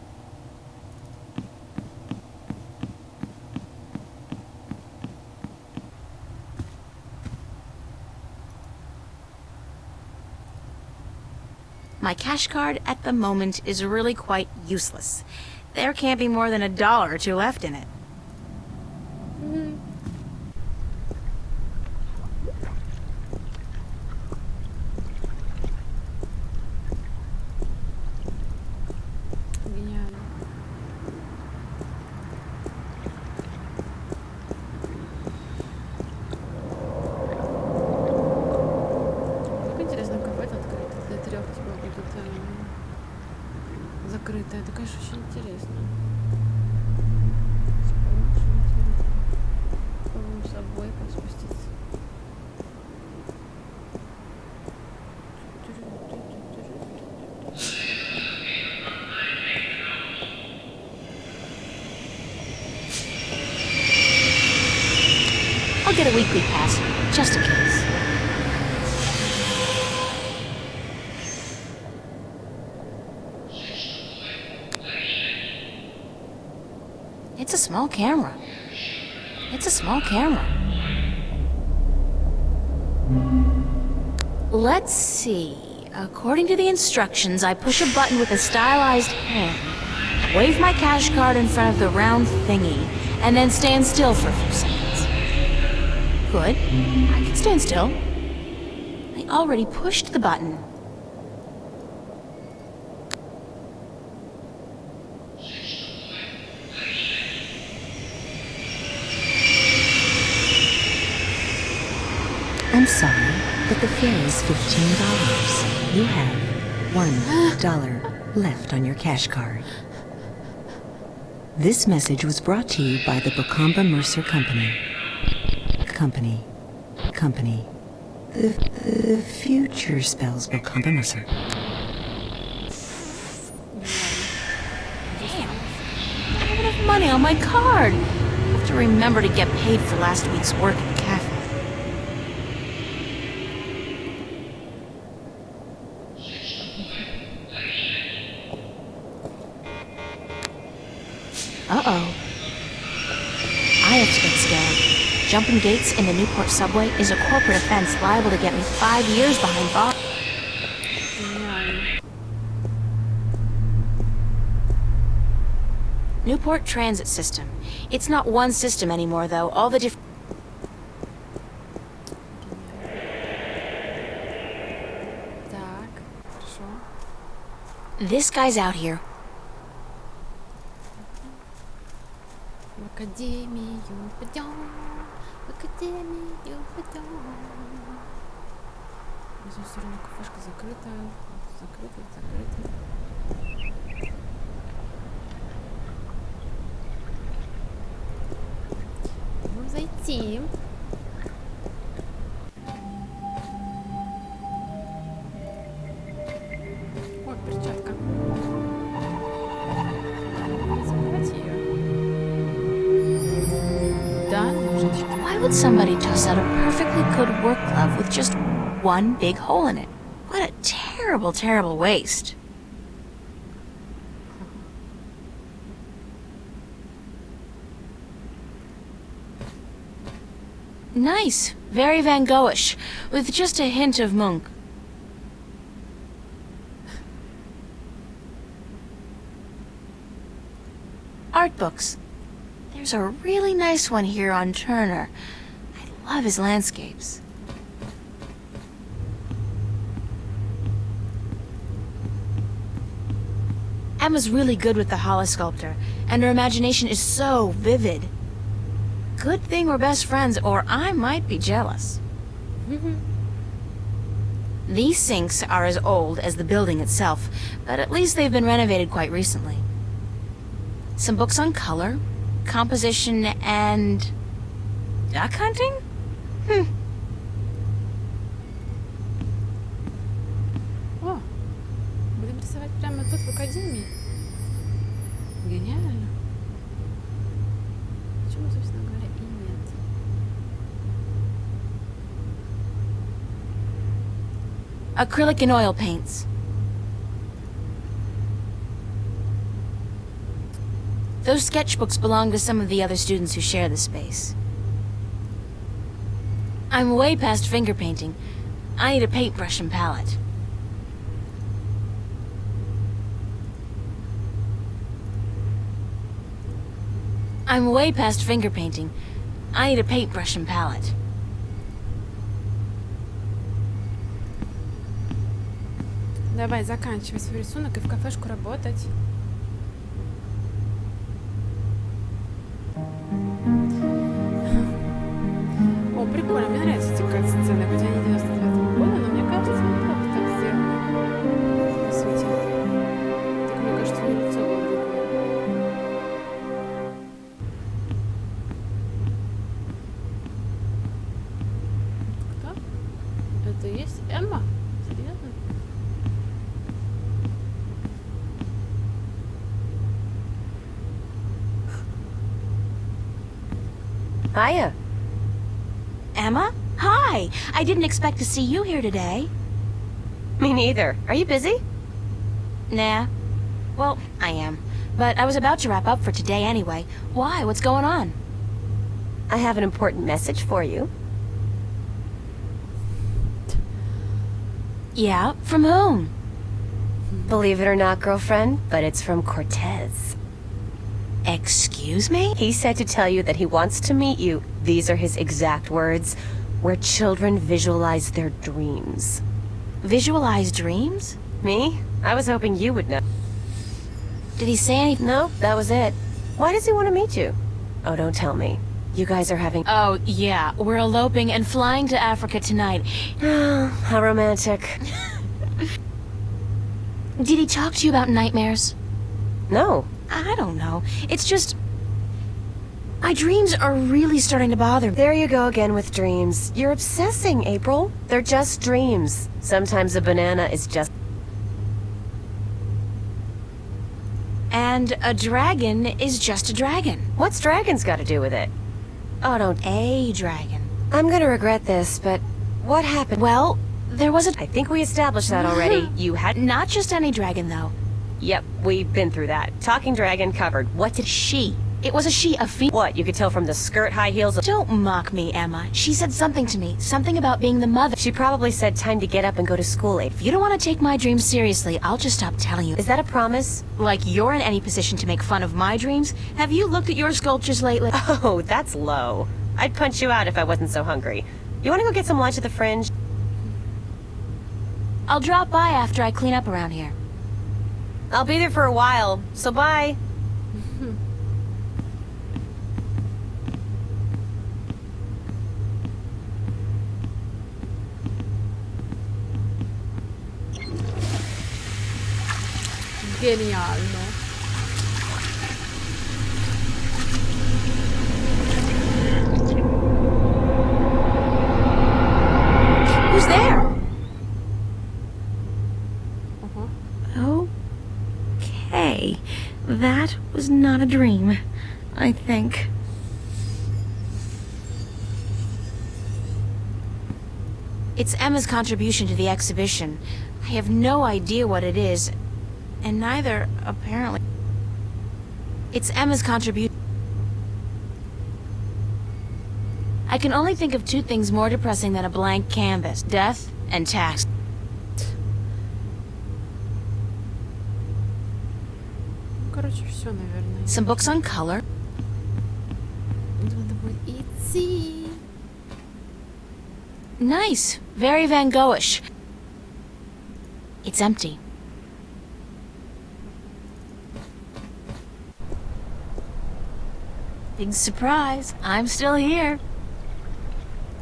Speaker 1: My cash card at the moment is really quite useless. There can't be more than $1 or $2 left in it.
Speaker 2: Гениально. Как интересно, кафе открыто для 3 типа будет закрыто. Это, конечно, очень интересно. Очень интересно. Попробуем с собой спуститься.
Speaker 1: I'll get a weekly pass, just in case. It's a small camera. It's a small camera. Let's see. According to the instructions, I push a button with a stylized hand, wave my cash card in front of the round thingy, and then stand still for a few seconds. Good. I can stand still. I already pushed the button.
Speaker 6: I'm sorry, but the fare is $15. You have $1 left on your cash card. This message was brought to you by the Bokamba Mercer Company. Company. The future spells Bokamba Mercer.
Speaker 1: Damn. I don't have enough money on my card. I have to remember to get paid for last week's work at the cafe. Uh-oh. I have to get scared. Jumping gates in the Newport subway is a corporate offense liable to get me 5 years behind bars.
Speaker 2: Гениально.
Speaker 1: Newport Transit System. It's not one system anymore, though. All the different...
Speaker 2: Так, хорошо.
Speaker 1: This guy's out here.
Speaker 2: В академию пойдем, в академию пойдем. Здесь все равно кафешка закрыта, закрыта. Можем зайти. О, перчатка. Забрать ее. Да, ножички.
Speaker 1: Why would somebody toss out a perfectly good work glove with just one big hole in it? What a terrible, terrible waste. Nice. Very Van Goghish, with just a hint of Munch. Art books. There's a really nice one here on Turner. I love his landscapes. Emma's really good with the holosculptor, and her imagination is so vivid. Good thing we're best friends, or I might be jealous. These sinks are as old as the building itself, but at least they've been renovated quite recently. Some books on color, composition, and... duck hunting?
Speaker 2: О, будем рисовать прямо тут, в академии. Гениально. Почему, собственно говоря, и нет?
Speaker 1: Acrylic and oil paints. Those sketchbooks belong to some of the other students who share the space. I'm way past finger painting. I need a paintbrush and palette. I'm way past finger painting. I need a paintbrush and palette.
Speaker 2: Давай, заканчивай свой рисунок и в кафешку работать. О, прикольно, мне нравятся эти кат-сцены, хотя они 99-го года, но мне кажется, неплохо так сделано. По сути. Так, мне кажется, у него лицо было другое. Кто? Это и есть Эмма? Серьезно?
Speaker 4: Hiya.
Speaker 1: Emma? Hi! I didn't expect to see you here today.
Speaker 4: Me neither. Are you busy?
Speaker 1: Nah. Well, I am. But I was about to wrap up for today anyway. Why? What's going on?
Speaker 9: I have an important message for you.
Speaker 1: Yeah? From whom?
Speaker 9: Believe it or not, girlfriend, but it's from Cortez.
Speaker 1: Excuse me?
Speaker 9: He said to tell you that he wants to meet you. These are his exact words. Where children visualize their dreams.
Speaker 1: Visualize dreams?
Speaker 9: Me? I was hoping you would know.
Speaker 1: Did he say anything?
Speaker 9: No, that was it. Why does he want to meet you? Oh, don't tell me. You guys are having...
Speaker 1: Oh, yeah. We're eloping and flying to Africa tonight.
Speaker 9: How romantic.
Speaker 1: Did he talk to you about nightmares?
Speaker 9: No.
Speaker 1: I don't know. It's just... my dreams are really starting to bother me.
Speaker 9: There you go again with dreams. You're obsessing, April. They're just dreams. Sometimes a banana is just...
Speaker 1: And a dragon is just a dragon.
Speaker 9: What's dragons got to do with it? Oh, don't...
Speaker 1: A dragon.
Speaker 9: I'm gonna regret this, but what happened?
Speaker 1: Well, there was a...
Speaker 9: I think we established that already. You had...
Speaker 1: Not just any dragon, though.
Speaker 9: Yep, we've been through that. Talking dragon covered. What did
Speaker 1: She. It was a she, a female.
Speaker 9: What, you could tell from the skirt, high heels?
Speaker 1: Don't mock me, Emma. She said something to me. Something about being the mother.
Speaker 9: She probably said time to get up and go to school.
Speaker 1: If you don't want to take my dreams seriously, I'll just stop telling you.
Speaker 9: Is that a promise?
Speaker 1: Like you're in any position to make fun of my dreams? Have you looked at your sculptures lately?
Speaker 9: Oh, that's low. I'd punch you out if I wasn't so hungry. You want to go get some lunch at the Fringe?
Speaker 1: I'll drop by after I clean up around here.
Speaker 9: I'll be there for a while, so bye.
Speaker 2: Genialno.
Speaker 1: Who's there?
Speaker 2: Uh-huh.
Speaker 1: Okay. That was not a dream, I think. It's Emma's contribution to the exhibition. I have no idea what it is, and neither, apparently. It's Emma's contribution. I can only think of two things more depressing than a blank canvas: death and tax.
Speaker 2: Короче, все, наверное.
Speaker 1: Some books on color.
Speaker 2: Надо будет идти.
Speaker 1: Nice. Very Van Goghish. It's empty. Big surprise. I'm still here.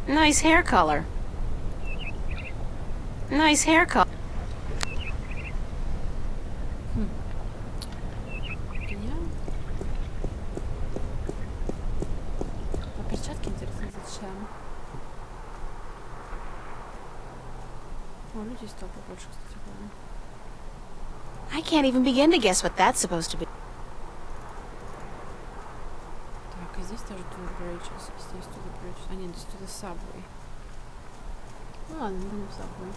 Speaker 1: Nice hair color. Nice hair color.
Speaker 2: Гениально. А перчатки, интересно, зачем? О, людей стало побольше, кстати, было.
Speaker 1: I can't even begin to guess what that's supposed to be.
Speaker 2: Так, и здесь тоже to the bridges. Здесь to the bridges. А нет, здесь to the subway. Ну ладно, будем в subway.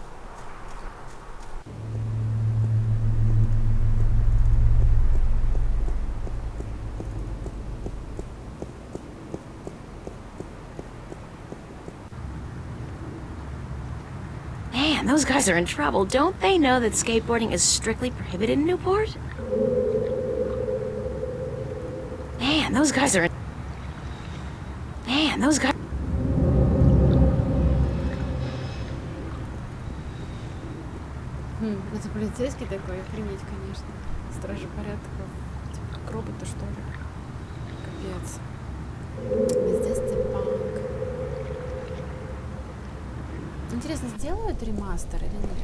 Speaker 1: Man, those guys are in trouble. Don't they know that skateboarding is strictly prohibited in Newport? Man, those guys are... Man, those guys...
Speaker 2: Это полицейский такой, охренеть, конечно. Стражи порядка. Типа как роботы, что ли. Капец. Здесь стимпанк. Интересно, сделают ремастер или нет?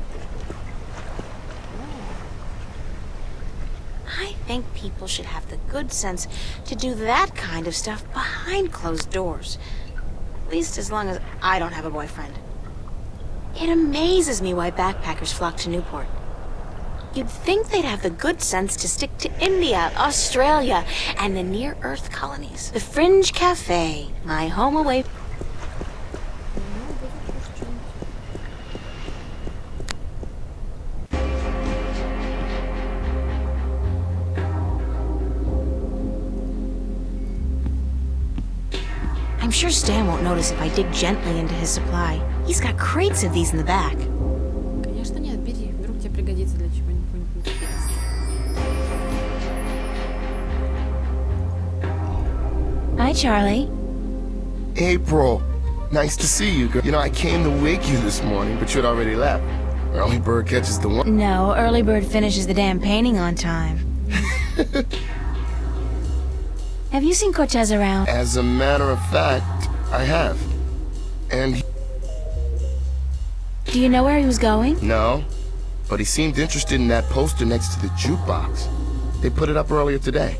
Speaker 1: I think people should have the good sense to do that kind of stuff behind closed doors. At least as long as I don't have a boyfriend. It amazes me why backpackers flock to Newport. You'd think they'd have the good sense to stick to India, Australia, and the near-Earth colonies. The Fringe Cafe, my home away. I'm sure Stan won't notice if I dig gently into his supply. He's got crates of these in the back.
Speaker 2: Конечно нет, бери, вдруг тебе пригодится для чего-нибудь интересного.
Speaker 1: Hi, Charlie.
Speaker 10: April, nice to see you, girl. You know, I came to wake you this morning, but you'd already left. Early bird catches the one.
Speaker 1: No, early bird finishes the damn painting on time. Have you seen Cortez around?
Speaker 10: As a matter of fact, I have. And
Speaker 1: Do you know where he was going?
Speaker 10: no, but he seemed interested in that poster next to the jukebox. They put it up earlier today.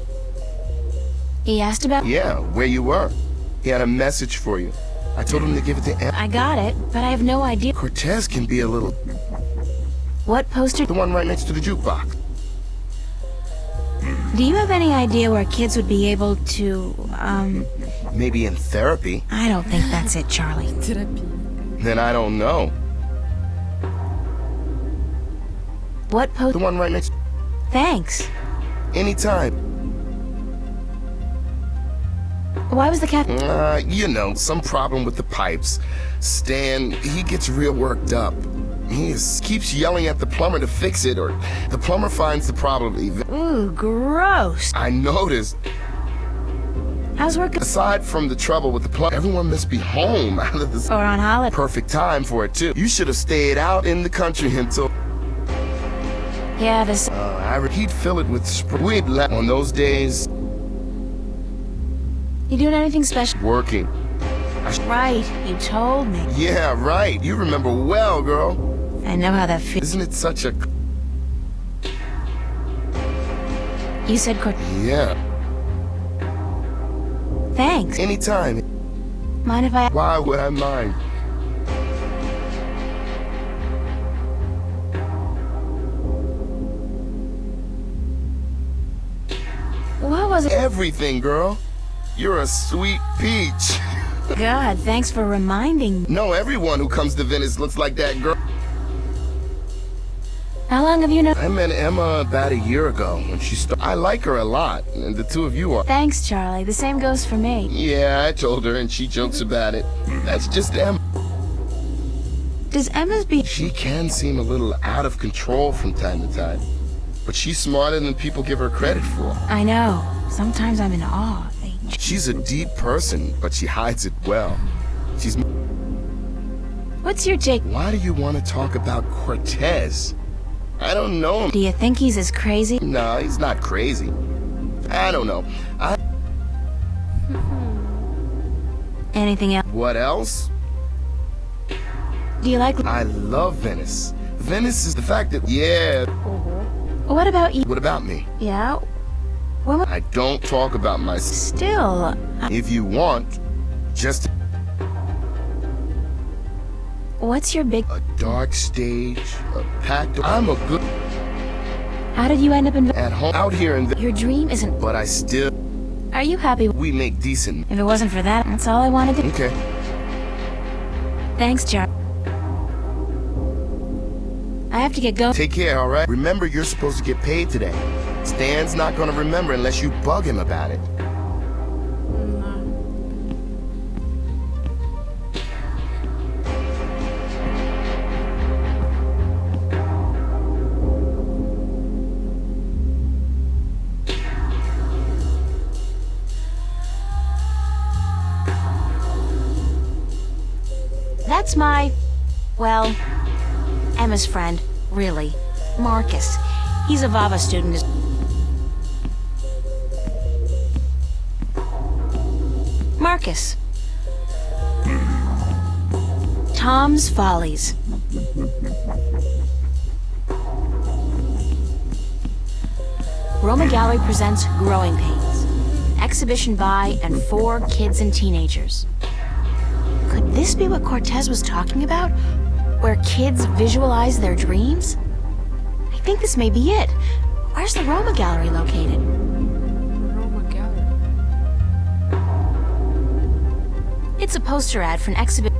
Speaker 1: He asked about...
Speaker 10: Yeah, where you were. He had a message for you. I told him to give it to Em.
Speaker 1: I got it, but I have no idea.
Speaker 10: Cortez can be a little...
Speaker 1: What poster?
Speaker 10: The one right next to the jukebox.
Speaker 1: Do you have any idea where kids would be able to,
Speaker 10: Maybe in therapy.
Speaker 1: I don't think that's it, Charlie.
Speaker 2: Терапия.
Speaker 10: Then I don't know.
Speaker 1: What
Speaker 10: The
Speaker 1: poster?
Speaker 10: one right next...
Speaker 1: Thanks.
Speaker 10: Anytime.
Speaker 1: Why was the cat...
Speaker 10: You know, some problem with the pipes. Stan, he gets real worked up. Keeps yelling at the plumber to fix it, or the plumber finds the problem.
Speaker 1: Ooh, gross.
Speaker 10: I noticed.
Speaker 1: How's work?
Speaker 10: Aside from the trouble with the plumber, everyone must be home out of this.
Speaker 1: Or on holiday.
Speaker 10: Perfect time for it, too. You should have stayed out in the country until...
Speaker 1: Yeah, this...
Speaker 10: he'd fill it with we'd let on those days.
Speaker 1: You doing anything special?
Speaker 10: Working.
Speaker 1: Right, you told me.
Speaker 10: Yeah, right. You remember well, girl.
Speaker 1: I know how that feels.
Speaker 10: Isn't it such a...
Speaker 1: You said
Speaker 10: Yeah.
Speaker 1: Thanks.
Speaker 10: Anytime.
Speaker 1: Mind if I...
Speaker 10: Why would I mind?
Speaker 1: What was it?
Speaker 10: Everything, girl. You're a sweet peach.
Speaker 1: God, thanks for reminding me.
Speaker 10: No, everyone who comes to Venice looks like that girl.
Speaker 1: How long have you known?
Speaker 10: I met Emma about a year ago when she started. I like her a lot, and the two of you are.
Speaker 1: Thanks, Charlie. The same goes for me.
Speaker 10: Yeah, I told her, and she jokes about it. That's just Emma.
Speaker 1: Does Emma's be...
Speaker 10: She can seem a little out of control from time to time, but she's smarter than people give her credit for.
Speaker 1: I know. Sometimes I'm in awe.
Speaker 10: She's a deep person, but she hides it well. She's...
Speaker 1: What's your take?
Speaker 10: Why do you want to talk about Cortez? I don't know him.
Speaker 1: Do you think he's as crazy?
Speaker 10: No, he's not crazy. I don't know.
Speaker 1: Anything else?
Speaker 10: What else?
Speaker 1: Do you like...
Speaker 10: I love Venice. Venice is the fact that... Yeah.
Speaker 1: What about you?
Speaker 10: What about me?
Speaker 1: Yeah? Well,
Speaker 10: I don't talk about myself.
Speaker 1: still...
Speaker 10: If you want, just...
Speaker 1: What's your big...
Speaker 10: A dark stage, a packed... I'm a good...
Speaker 1: How did you end up in...
Speaker 10: At home, out here in...
Speaker 1: Your dream isn't...
Speaker 10: But I still...
Speaker 1: Are you happy?
Speaker 10: We make decent...
Speaker 1: If it wasn't for that, that's all I wanted to...
Speaker 10: Okay.
Speaker 1: Thanks, Charlie. I have to get going.
Speaker 10: Take care, alright? Remember, you're supposed to get paid today. Stan's not gonna remember unless you bug him about it.
Speaker 1: That's my... well... Emma's friend, really. Marcus. He's a VAVA student. Marcus. Tom's Follies. Roma Gallery presents Growing Pains. Exhibition by and for kids and teenagers. Could this be what Cortez was talking about? Where kids visualize their dreams? I think this may be it. Where's the Roma Gallery located?
Speaker 2: Roma Gallery.
Speaker 1: It's a poster ad for an exhibition.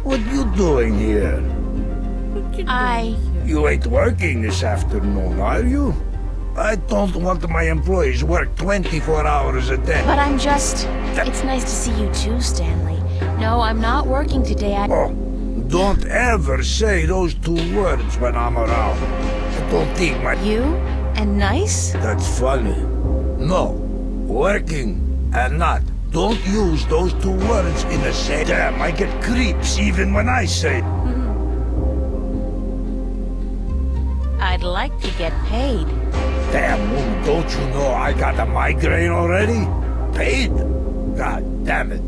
Speaker 11: What you doing here? You ain't working this afternoon, are you? I don't want my employees work 24 hours a day.
Speaker 1: But I'm just... It's nice to see you too, Stanley. No, I'm not working today.
Speaker 11: Oh, don't ever say those two words when I'm around. I don't think my...
Speaker 1: You? And nice?
Speaker 11: That's funny. No, working and not. Don't use those two words in the same... Damn, I get creeps even when I say...
Speaker 1: I'd like to get paid.
Speaker 11: Damn, woman, don't you know I got a migraine already? Paid? God damn it.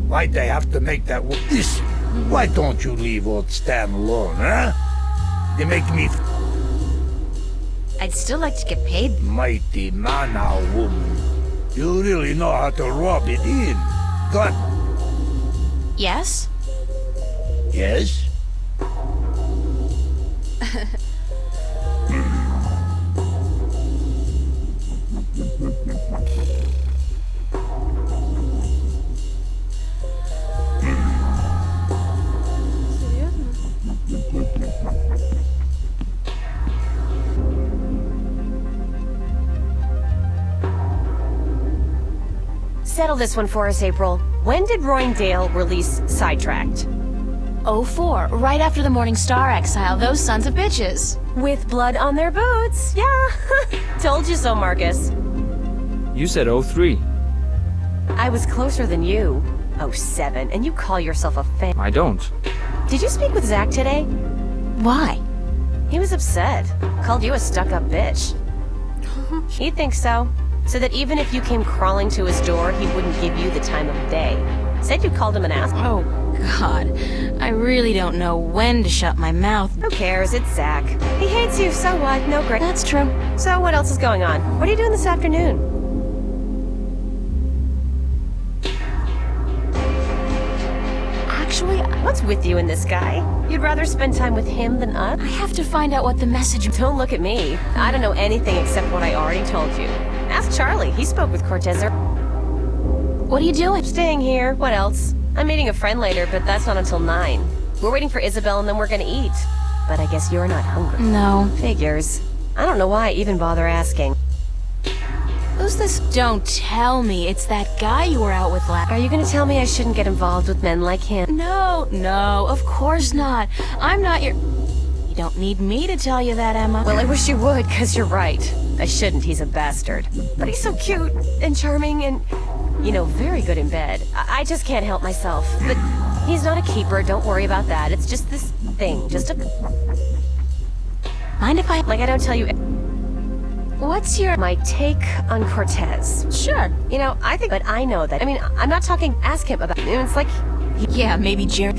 Speaker 11: Why'd they have to make that... Listen, why don't you leave old Stan alone, huh? You make me...
Speaker 1: I'd still like to get paid.
Speaker 11: Mighty man now, woman. You really know how to rub it in. Good.
Speaker 1: Yes?
Speaker 11: Yes?
Speaker 9: Settle this one for us, April. When did Roindale release Sidetracked?
Speaker 1: '04, right after the Morning Star exile, those sons of bitches.
Speaker 9: With blood on their boots. Yeah. Told you so, Marcus.
Speaker 12: You said '03.
Speaker 9: I was closer than you. '07, and you call yourself a fan.
Speaker 12: I don't.
Speaker 9: Did you speak with Zach today?
Speaker 1: Why?
Speaker 9: He was upset. Called you a stuck-up bitch. He thinks so. So that even if you came crawling to his door, he wouldn't give you the time of day. Said you called him an ass.
Speaker 1: Oh, God. I really don't know when to shut my mouth.
Speaker 9: Who cares? It's Zach. He hates you, so what? No great.
Speaker 1: That's true.
Speaker 9: So what else is going on? What are you doing this afternoon? Actually, what's with you and this guy? You'd rather spend time with him than us?
Speaker 1: I have to find out what the message...
Speaker 9: Don't look at me. I don't know anything except what I already told you. Ask Charlie. He spoke with Cortez.
Speaker 1: What are you doing?
Speaker 9: Staying here. What else? I'm meeting a friend later, but that's not until 9. We're waiting for Isabel and then we're gonna eat. But I guess you're not hungry.
Speaker 1: No.
Speaker 9: Figures. I don't know why I even bother asking.
Speaker 1: Who's this? Don't tell me it's that guy you were out with last...
Speaker 9: Are you gonna tell me I shouldn't get involved with men like him?
Speaker 1: No, of course not. I'm not your... You don't need me to tell you that, Emma.
Speaker 9: Well, I wish you would, 'cause you're right. I shouldn't, he's a bastard. But he's so cute and charming and, you know, very good in bed. I just can't help myself. But he's not a keeper, don't worry about that. It's just this thing, just a...
Speaker 1: Mind if I...
Speaker 9: Like I don't tell you...
Speaker 1: What's your...
Speaker 9: My take on Cortez.
Speaker 1: Sure.
Speaker 9: You know, I think... But I know that. I mean, I'm not talking... Ask him about... It's like...
Speaker 1: Yeah, maybe Jerry...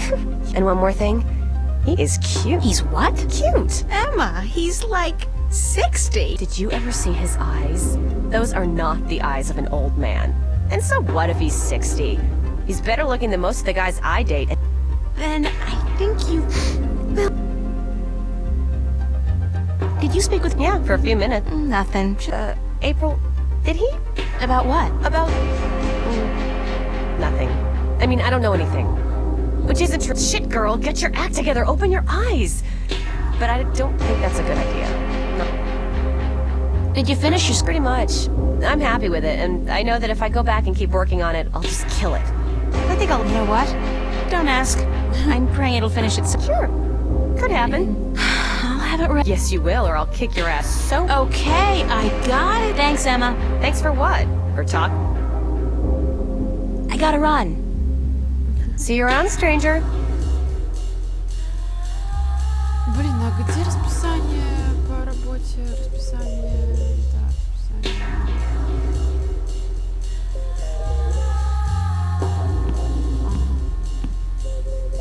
Speaker 9: And one more thing. He is cute.
Speaker 1: He's what?
Speaker 9: Cute.
Speaker 1: Emma, he's like 60.
Speaker 9: Did you ever see his eyes? Those are not the eyes of an old man. And so what if he's 60? He's better looking than most of the guys I date.
Speaker 1: Then I think you... Well... Did you speak with...
Speaker 9: Yeah, for a few minutes.
Speaker 1: Nothing.
Speaker 9: April, did he?
Speaker 1: About what?
Speaker 9: About... nothing. I mean, I don't know anything. Which isn't true. Shit, girl, get your act together, open your eyes. But I don't think that's a good idea. No.
Speaker 1: Did you finish your...
Speaker 9: Pretty much. I'm happy with it, and I know that if I go back and keep working on it, I'll just kill it. I think I'll...
Speaker 1: You know what? Don't ask. I'm praying it'll finish itself.
Speaker 9: Sure. Could happen.
Speaker 1: I'll have it ready.
Speaker 9: Yes, you will, or I'll kick your ass so...
Speaker 1: Okay, I got it. Thanks, Emma.
Speaker 9: Thanks for what? For talk?
Speaker 1: I gotta run.
Speaker 9: See you around, stranger.
Speaker 2: Блин, а где расписание по работе? Расписание... Да, расписание...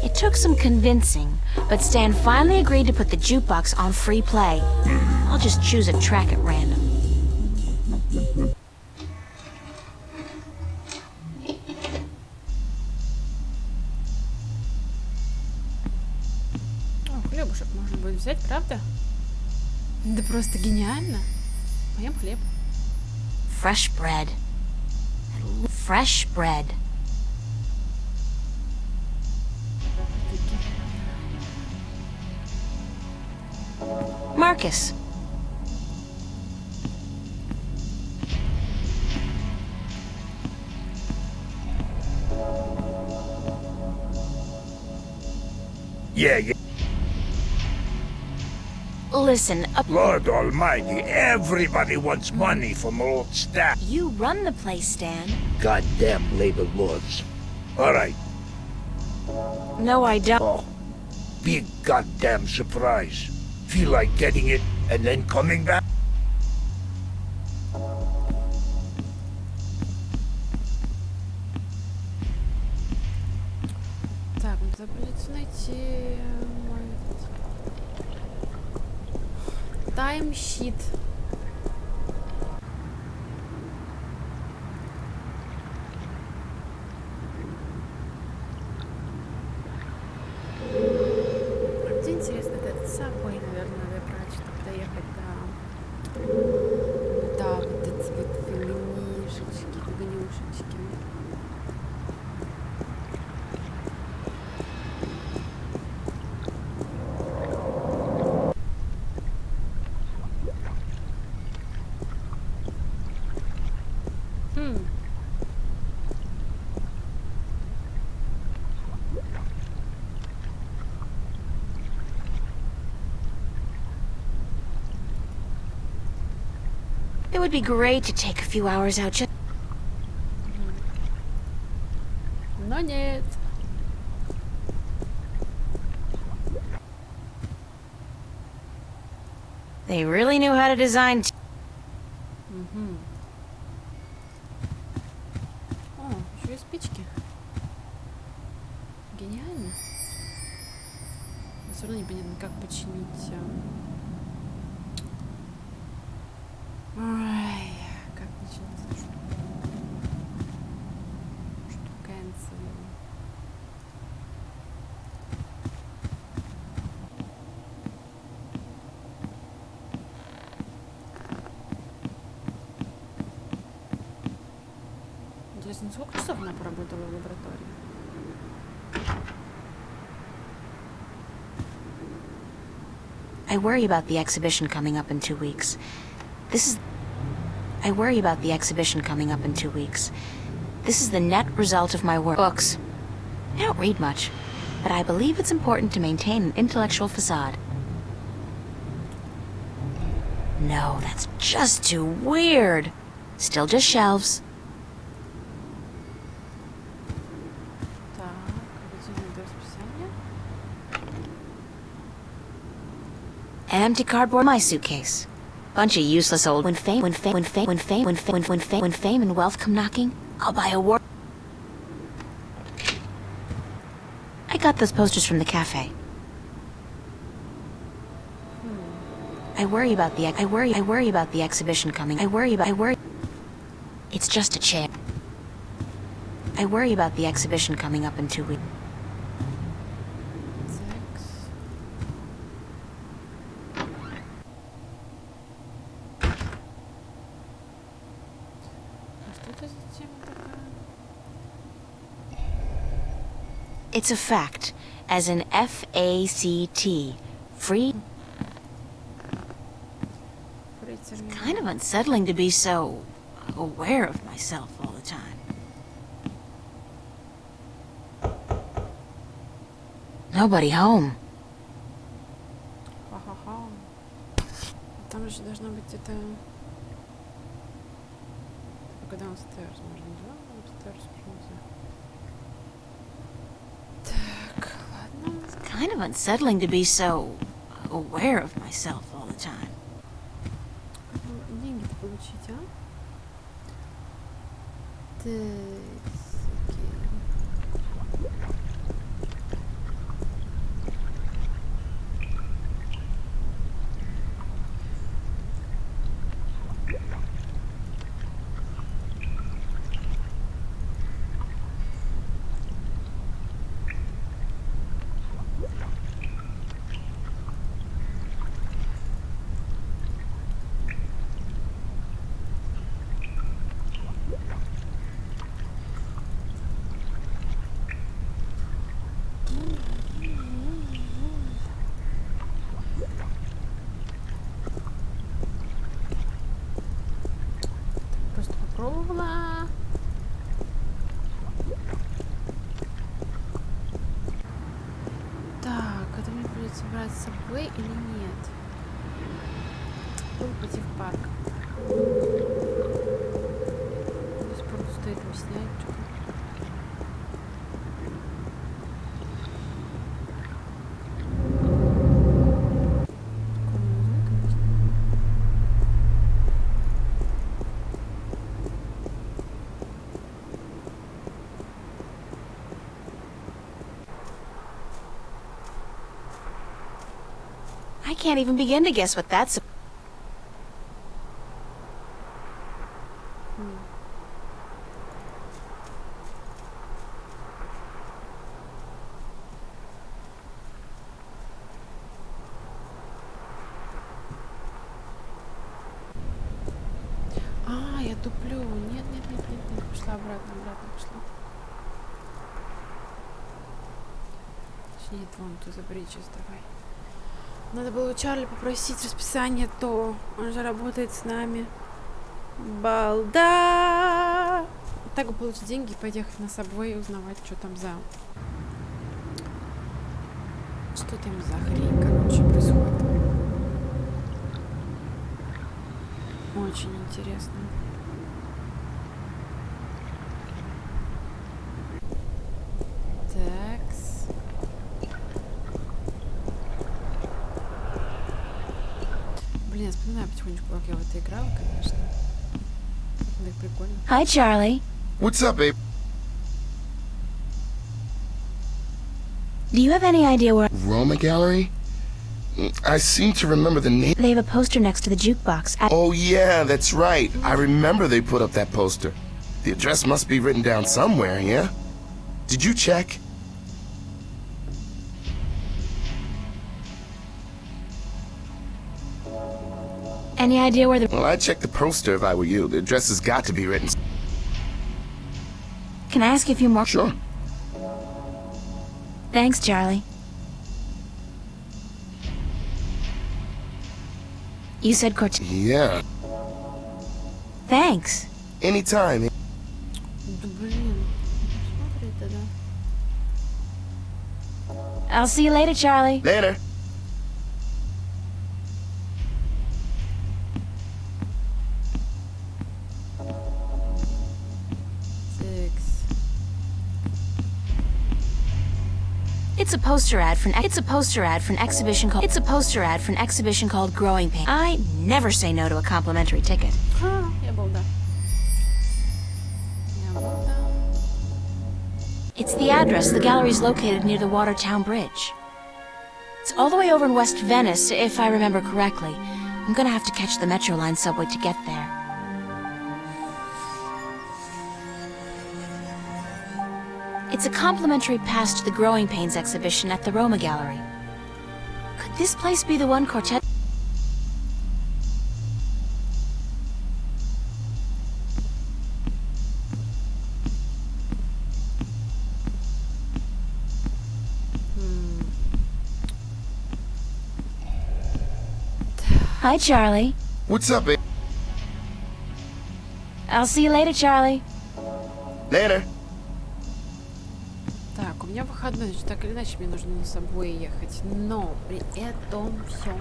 Speaker 1: It took some convincing, but Stan finally agreed to put the jukebox on free play. I'll just choose a track at random.
Speaker 2: О, хлебушек можно будет взять, правда? Да просто гениально. Поем хлеб.
Speaker 1: Fresh bread. Fresh bread. Marcus.
Speaker 11: Yeah.
Speaker 1: Listen,
Speaker 11: Lord Almighty, everybody wants money from old staff.
Speaker 1: you run the place, Stan.
Speaker 11: Goddamn labor lords. All right.
Speaker 1: No, I don't.
Speaker 11: Oh, big goddamn surprise. Feel like getting it and then coming back?
Speaker 2: Так, надо будет найти мой таймшит. А где, интересно, этот сабвей, наверное, надо брать, чтобы доехать до... Да, вот эти вот феминишечки, фигнюшечки.
Speaker 1: It would be great to take a few hours out just...
Speaker 2: Но нет.
Speaker 1: They really knew how to design...
Speaker 2: О, еще и спички. Гениально. Но все равно непонятно, как починить. Ой, как починить эту штукенцию. Интересно, сколько часов она поработала в лаборатории?
Speaker 1: I worry about the exhibition coming up in 2 weeks. I worry about the exhibition coming up in 2 weeks. This is the net result of my work. Books. I don't read much, but I believe it's important to maintain an intellectual facade. No, that's just too weird. Still just shelves.
Speaker 2: Так, объединение до расписания.
Speaker 1: An empty cardboard my suitcase. Bunch of useless old when fame and wealth come knocking, I'll buy a war. I got those posters from the cafe. I worry about the exhibition coming. I worry. It's just a chair. I worry about the exhibition coming up in 2 weeks. It's a fact, as in F-A-C-T. Free. It's kind of unsettling to be so aware of myself all the time. Nobody home.
Speaker 2: Ха-ха-ха. Там же должно быть это... Когда он stairs, можно, да? Stairs, так, ладно.
Speaker 1: It's kind of unsettling to be so aware of myself all the time.
Speaker 2: Как нам деньги-то получить, а? Так, окей. Просто попробовала. Так, это мне придется брать с собой или нет? Или пойти в парк? Здесь просто стоит объяснять что-то.
Speaker 1: I can't even begin to guess what that's...
Speaker 2: А, я туплю. Нет. Пошла обратно пошла. Точнее, вон ту забричь, давай. Надо было у Чарли попросить расписание, то он же работает с нами. Балда! Так бы получить деньги и поехать на Subway и узнавать, что там за... Что там за хрень, короче, происходит. Очень интересно. Такс. Блин, я вспоминаю потихонечку, как я в это играла, конечно. Так прикольно.
Speaker 1: Hi, Charlie.
Speaker 10: What's up, babe?
Speaker 1: Do you have any idea where
Speaker 10: Roma Gallery? I seem to remember the name.
Speaker 1: they have a poster next to the jukebox?
Speaker 10: Oh, yeah, that's right. I remember they put up that poster. The address must be written down somewhere, yeah? Did you check?
Speaker 1: Any idea where the...
Speaker 10: Well, I'd check the poster if I were you. The address has got to be written.
Speaker 1: Can I ask you a few more?
Speaker 10: Sure.
Speaker 1: Thanks, Charlie. You said Cortez.
Speaker 10: Yeah.
Speaker 1: Thanks.
Speaker 10: Anytime.
Speaker 2: Да блин. Смотри тогда.
Speaker 1: I'll see you later, Charlie.
Speaker 10: Later.
Speaker 1: It's a poster ad for an exhibition called Growing Pain. I never say no to a complimentary ticket.
Speaker 2: Ха, я балда. Я балда.
Speaker 1: It's the address. The gallery's located near the Watertown Bridge. It's all the way over in West Venice, if I remember correctly. I'm gonna have to catch the Metro Line subway to get there. It's a complimentary pass to the Growing Pains exhibition at the Roma Gallery. Could this place be the one Cortez... Hi, Charlie.
Speaker 10: What's up, babe?
Speaker 1: I'll see you later, Charlie.
Speaker 10: Later.
Speaker 2: Так, у меня выходной, значит, так или иначе мне нужно на собой ехать. Но при этом всем...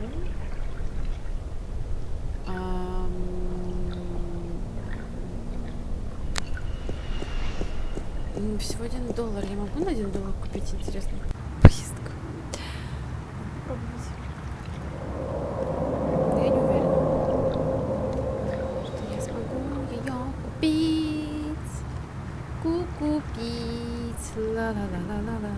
Speaker 2: Всего $1. Я могу на $1 купить, интересно, поездку? Попробовать. Я не уверена, что я смогу ее купить. Купить. Ла-ла-ла-ла-ла-ла.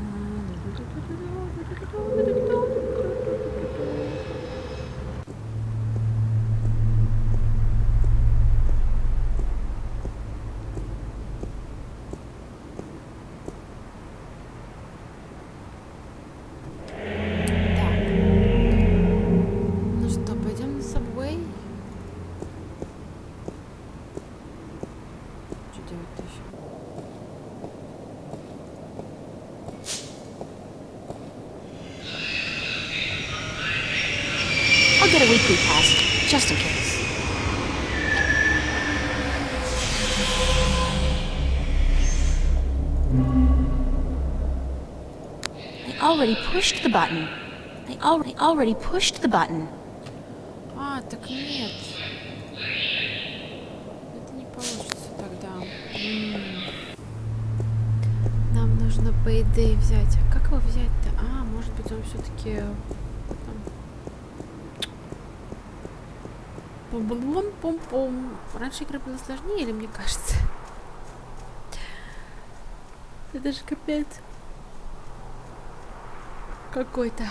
Speaker 1: I'll get a weekly pass, just in case. They already pushed the button. They already pushed the button.
Speaker 2: А, так нет. Это не получится тогда. Нам нужно по идее взять. А как его взять-то? А, может быть он все-таки... Пум-пум-пум-пум. Раньше игры было сложнее, или мне кажется? Это же капец. Какой-то.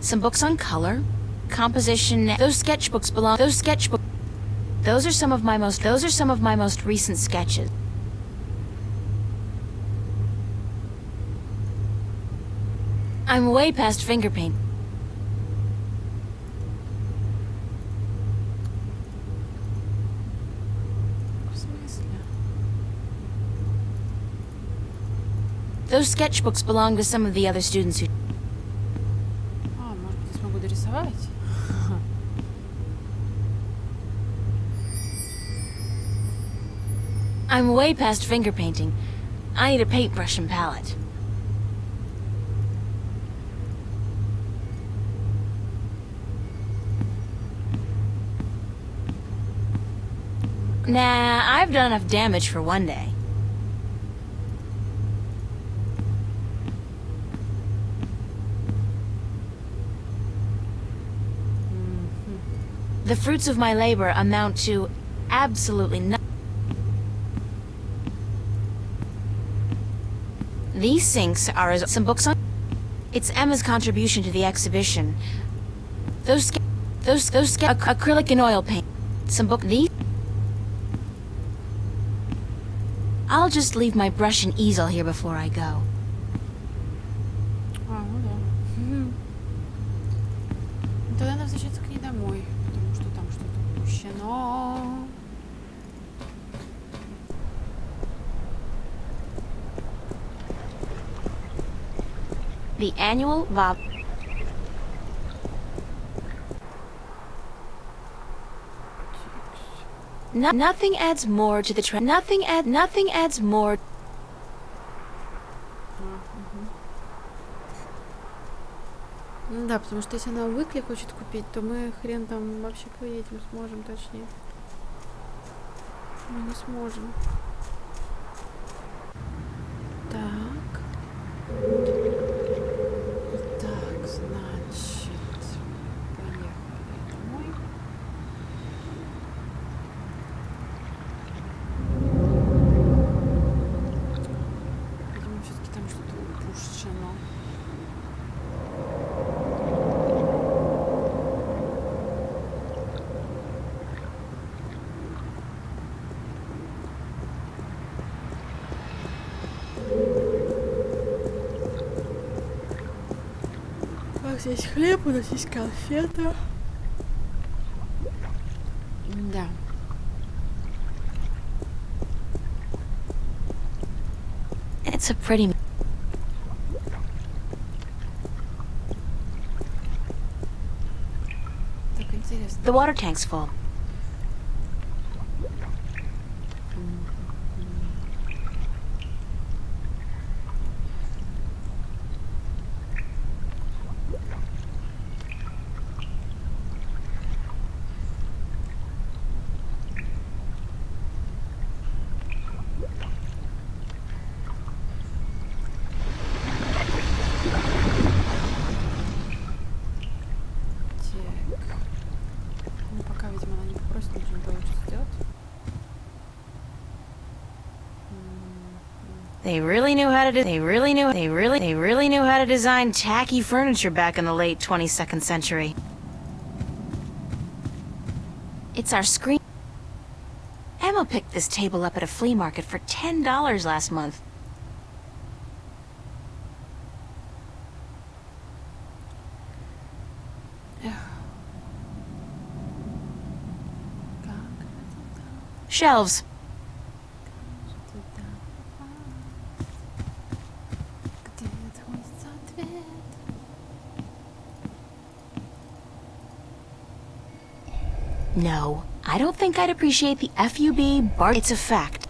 Speaker 1: Some books on color, composition. Those are some of my most recent sketches. I'm way past finger paint.
Speaker 2: В смысле?
Speaker 1: Those sketchbooks belong to some of the other students who...
Speaker 2: А, может быть, я смогу дорисовать?
Speaker 1: I'm way past finger painting. I need a paintbrush and palette. Nah, I've done enough damage for one day. The fruits of my labor amount to absolutely nothing. These sinks are some books on. It's Emma's contribution to the exhibition. Those acrylic and oil paint. Some book these. I'll just leave my brush and easel here before I go.
Speaker 2: А, ну да. Мгм. Тогда надо возвращаться к ней домой, потому что там что-то упущено.
Speaker 1: The annual Bob. Nothing adds more to the nothing adds more.
Speaker 2: Ну да, потому что если она Уикли хочет купить, то мы хрен там вообще поедем сможем, точнее. Мы не сможем. Так. Так, значит, поехали домой. Видимо, все-таки там что-то упущено. Здесь хлеб, у нас есть конфеты. Да.
Speaker 1: It's a pretty.
Speaker 2: Так интересно.
Speaker 1: The water tank's full.
Speaker 2: Ну, пока, видимо, она не попросит, ничего не получится сделать.
Speaker 1: They really knew how to design tacky furniture back in the late 22nd century. It's our screen. Emma picked this table up at a flea market for $10 last month. Shelves. No, I don't think I'd appreciate the FUB bar. It's a fact.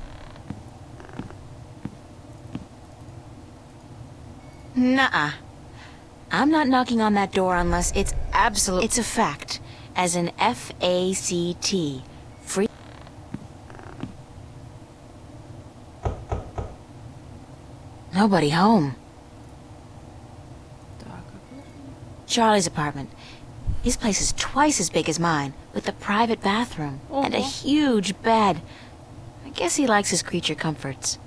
Speaker 1: Nuh-uh. I'm not knocking on that door unless it's absolute. It's a fact. As an F-A-C-T. Free. Nobody home. Charlie's apartment. His place is twice as big as mine, with a private bathroom and a huge bed. I guess he likes his creature comforts.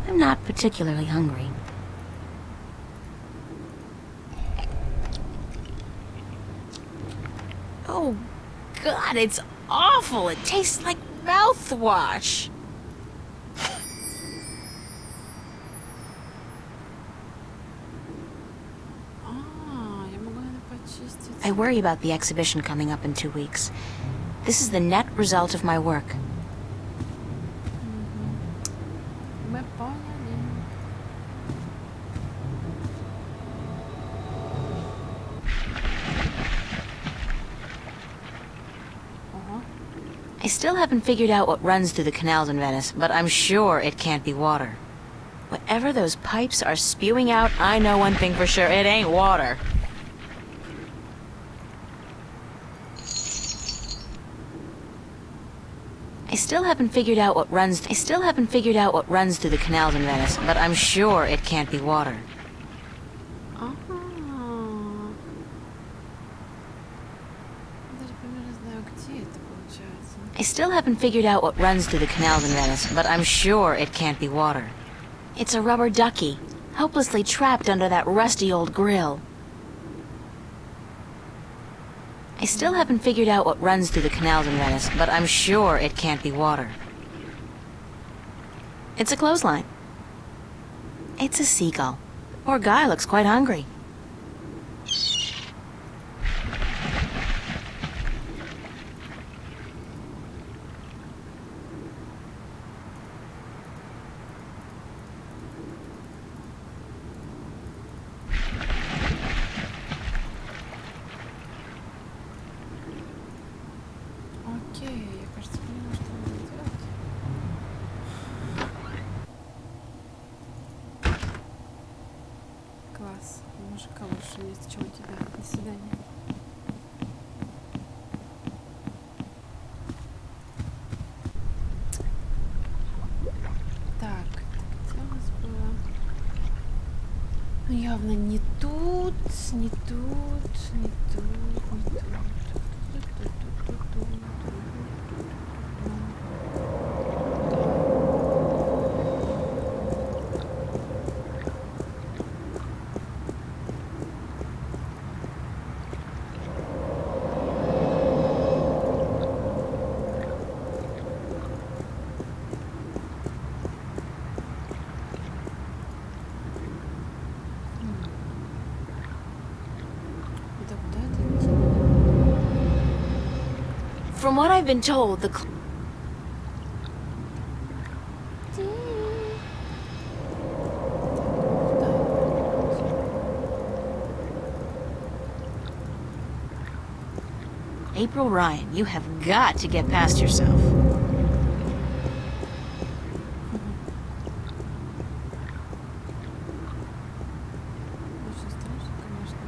Speaker 1: I'm not particularly hungry. Oh, God, it's awful. It tastes like mouthwash. I worry about the exhibition coming up in 2 weeks. This is the net result of my work.
Speaker 2: Мы поняли.
Speaker 1: still haven't figured out what runs through the canals in Venice, but I'm sure it can't be water. Whatever those pipes are spewing out, I know one thing for sure, it ain't water. I still haven't figured out what runs through the canals in Venice, but I'm sure it can't be water.
Speaker 2: Ага. Даже примерно знаю, где это получается.
Speaker 1: I still haven't figured out what runs through the canals in Venice, but I'm sure it can't be water. It's a rubber ducky, helplessly trapped under that rusty old grill. I still haven't figured out what runs through the canals in Venice, but I'm sure it can't be water. It's a clothesline. It's a seagull. Poor guy looks quite hungry.
Speaker 2: Окей, я, кажется, поняла, что надо делать. Класс. Мужика больше есть, чем у тебя. До свидания. Так, где у нас было? Ну, явно не тут, не тут, не тут, не тут.
Speaker 1: From what I've been told, the April Ryan, you have got to get past yourself.
Speaker 2: Очень страшно, конечно.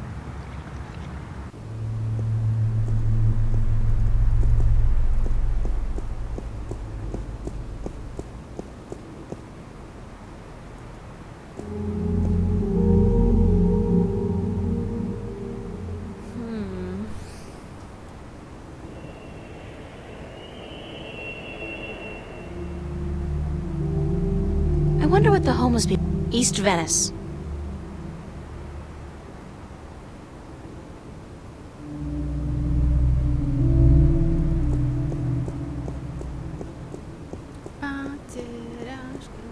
Speaker 1: I wonder what the homeless people... East Venice.
Speaker 2: Потеряшка,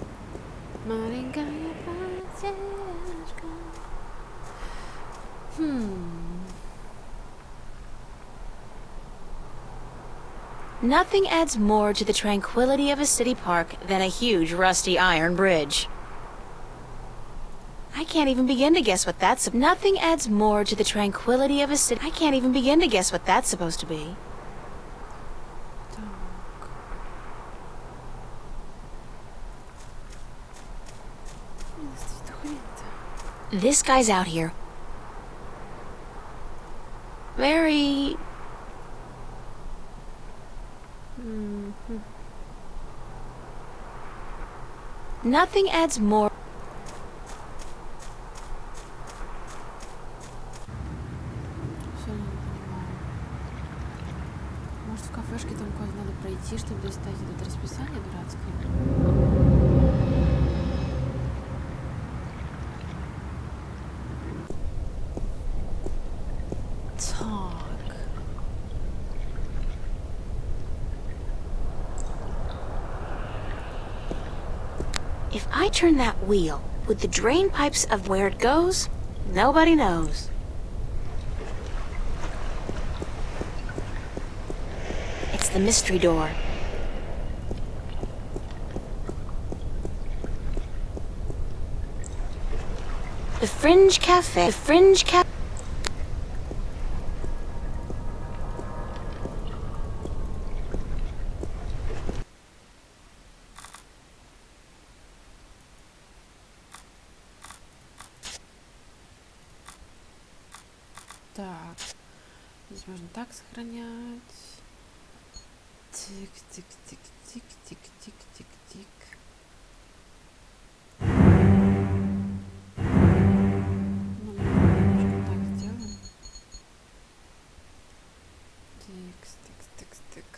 Speaker 2: маленькая потеряшка.
Speaker 1: Nothing adds more to the tranquility of a city park than a huge rusty iron bridge. I can't even begin to guess what that's... Nothing adds more to the tranquility of a city... I can't even begin to guess what that's supposed to be.
Speaker 2: Так. Что хрень-то?
Speaker 1: This guy's out here. Very... Nothing adds more...
Speaker 2: Всё не понимаю. Может, в кафешке там куда-то надо пройти, чтобы достать это расписание дурацкое? Так.
Speaker 1: If I turn that wheel, with the drain pipes of where it goes, nobody knows. It's the mystery door. The Fringe Cafe. The Fringe Cafe.
Speaker 2: Так. Здесь можно так сохранять. Тик-тик-тик-тик-тик-тик-тик-тик. Ну, немножко так сделаем. Тик-тик-тик-тик.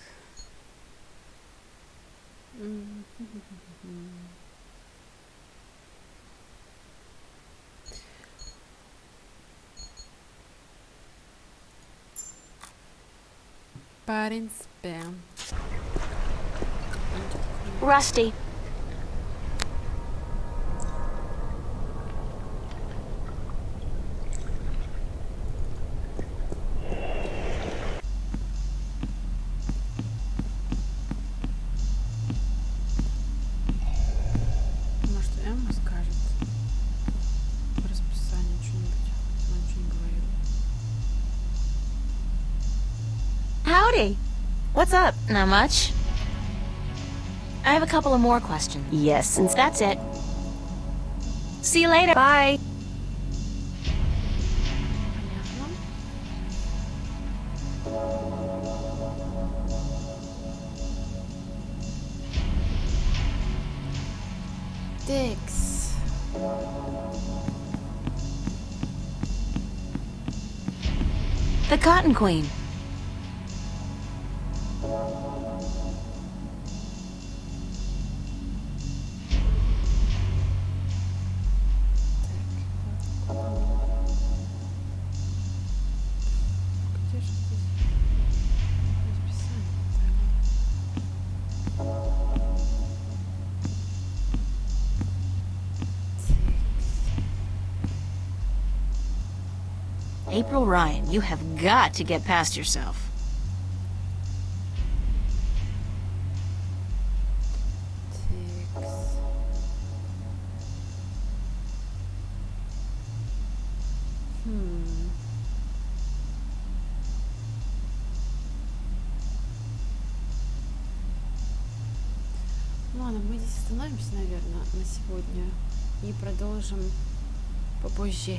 Speaker 2: В принципе.
Speaker 1: Rusty.
Speaker 2: Может, Эмма скажет по расписанию что-нибудь. Она ничего не говорит.
Speaker 1: Howdy. What's up? Not much. I have a couple of more questions.
Speaker 9: Yes, since
Speaker 1: That's it. See you later. Bye.
Speaker 2: Понятно. Текс.
Speaker 1: The Cotton Queen.
Speaker 2: Где же здесь расписание-то?
Speaker 1: April Ryan, you have got to get past yourself.
Speaker 2: Текс. Ну ладно, мы здесь остановимся, наверное, на сегодня и продолжим попозже.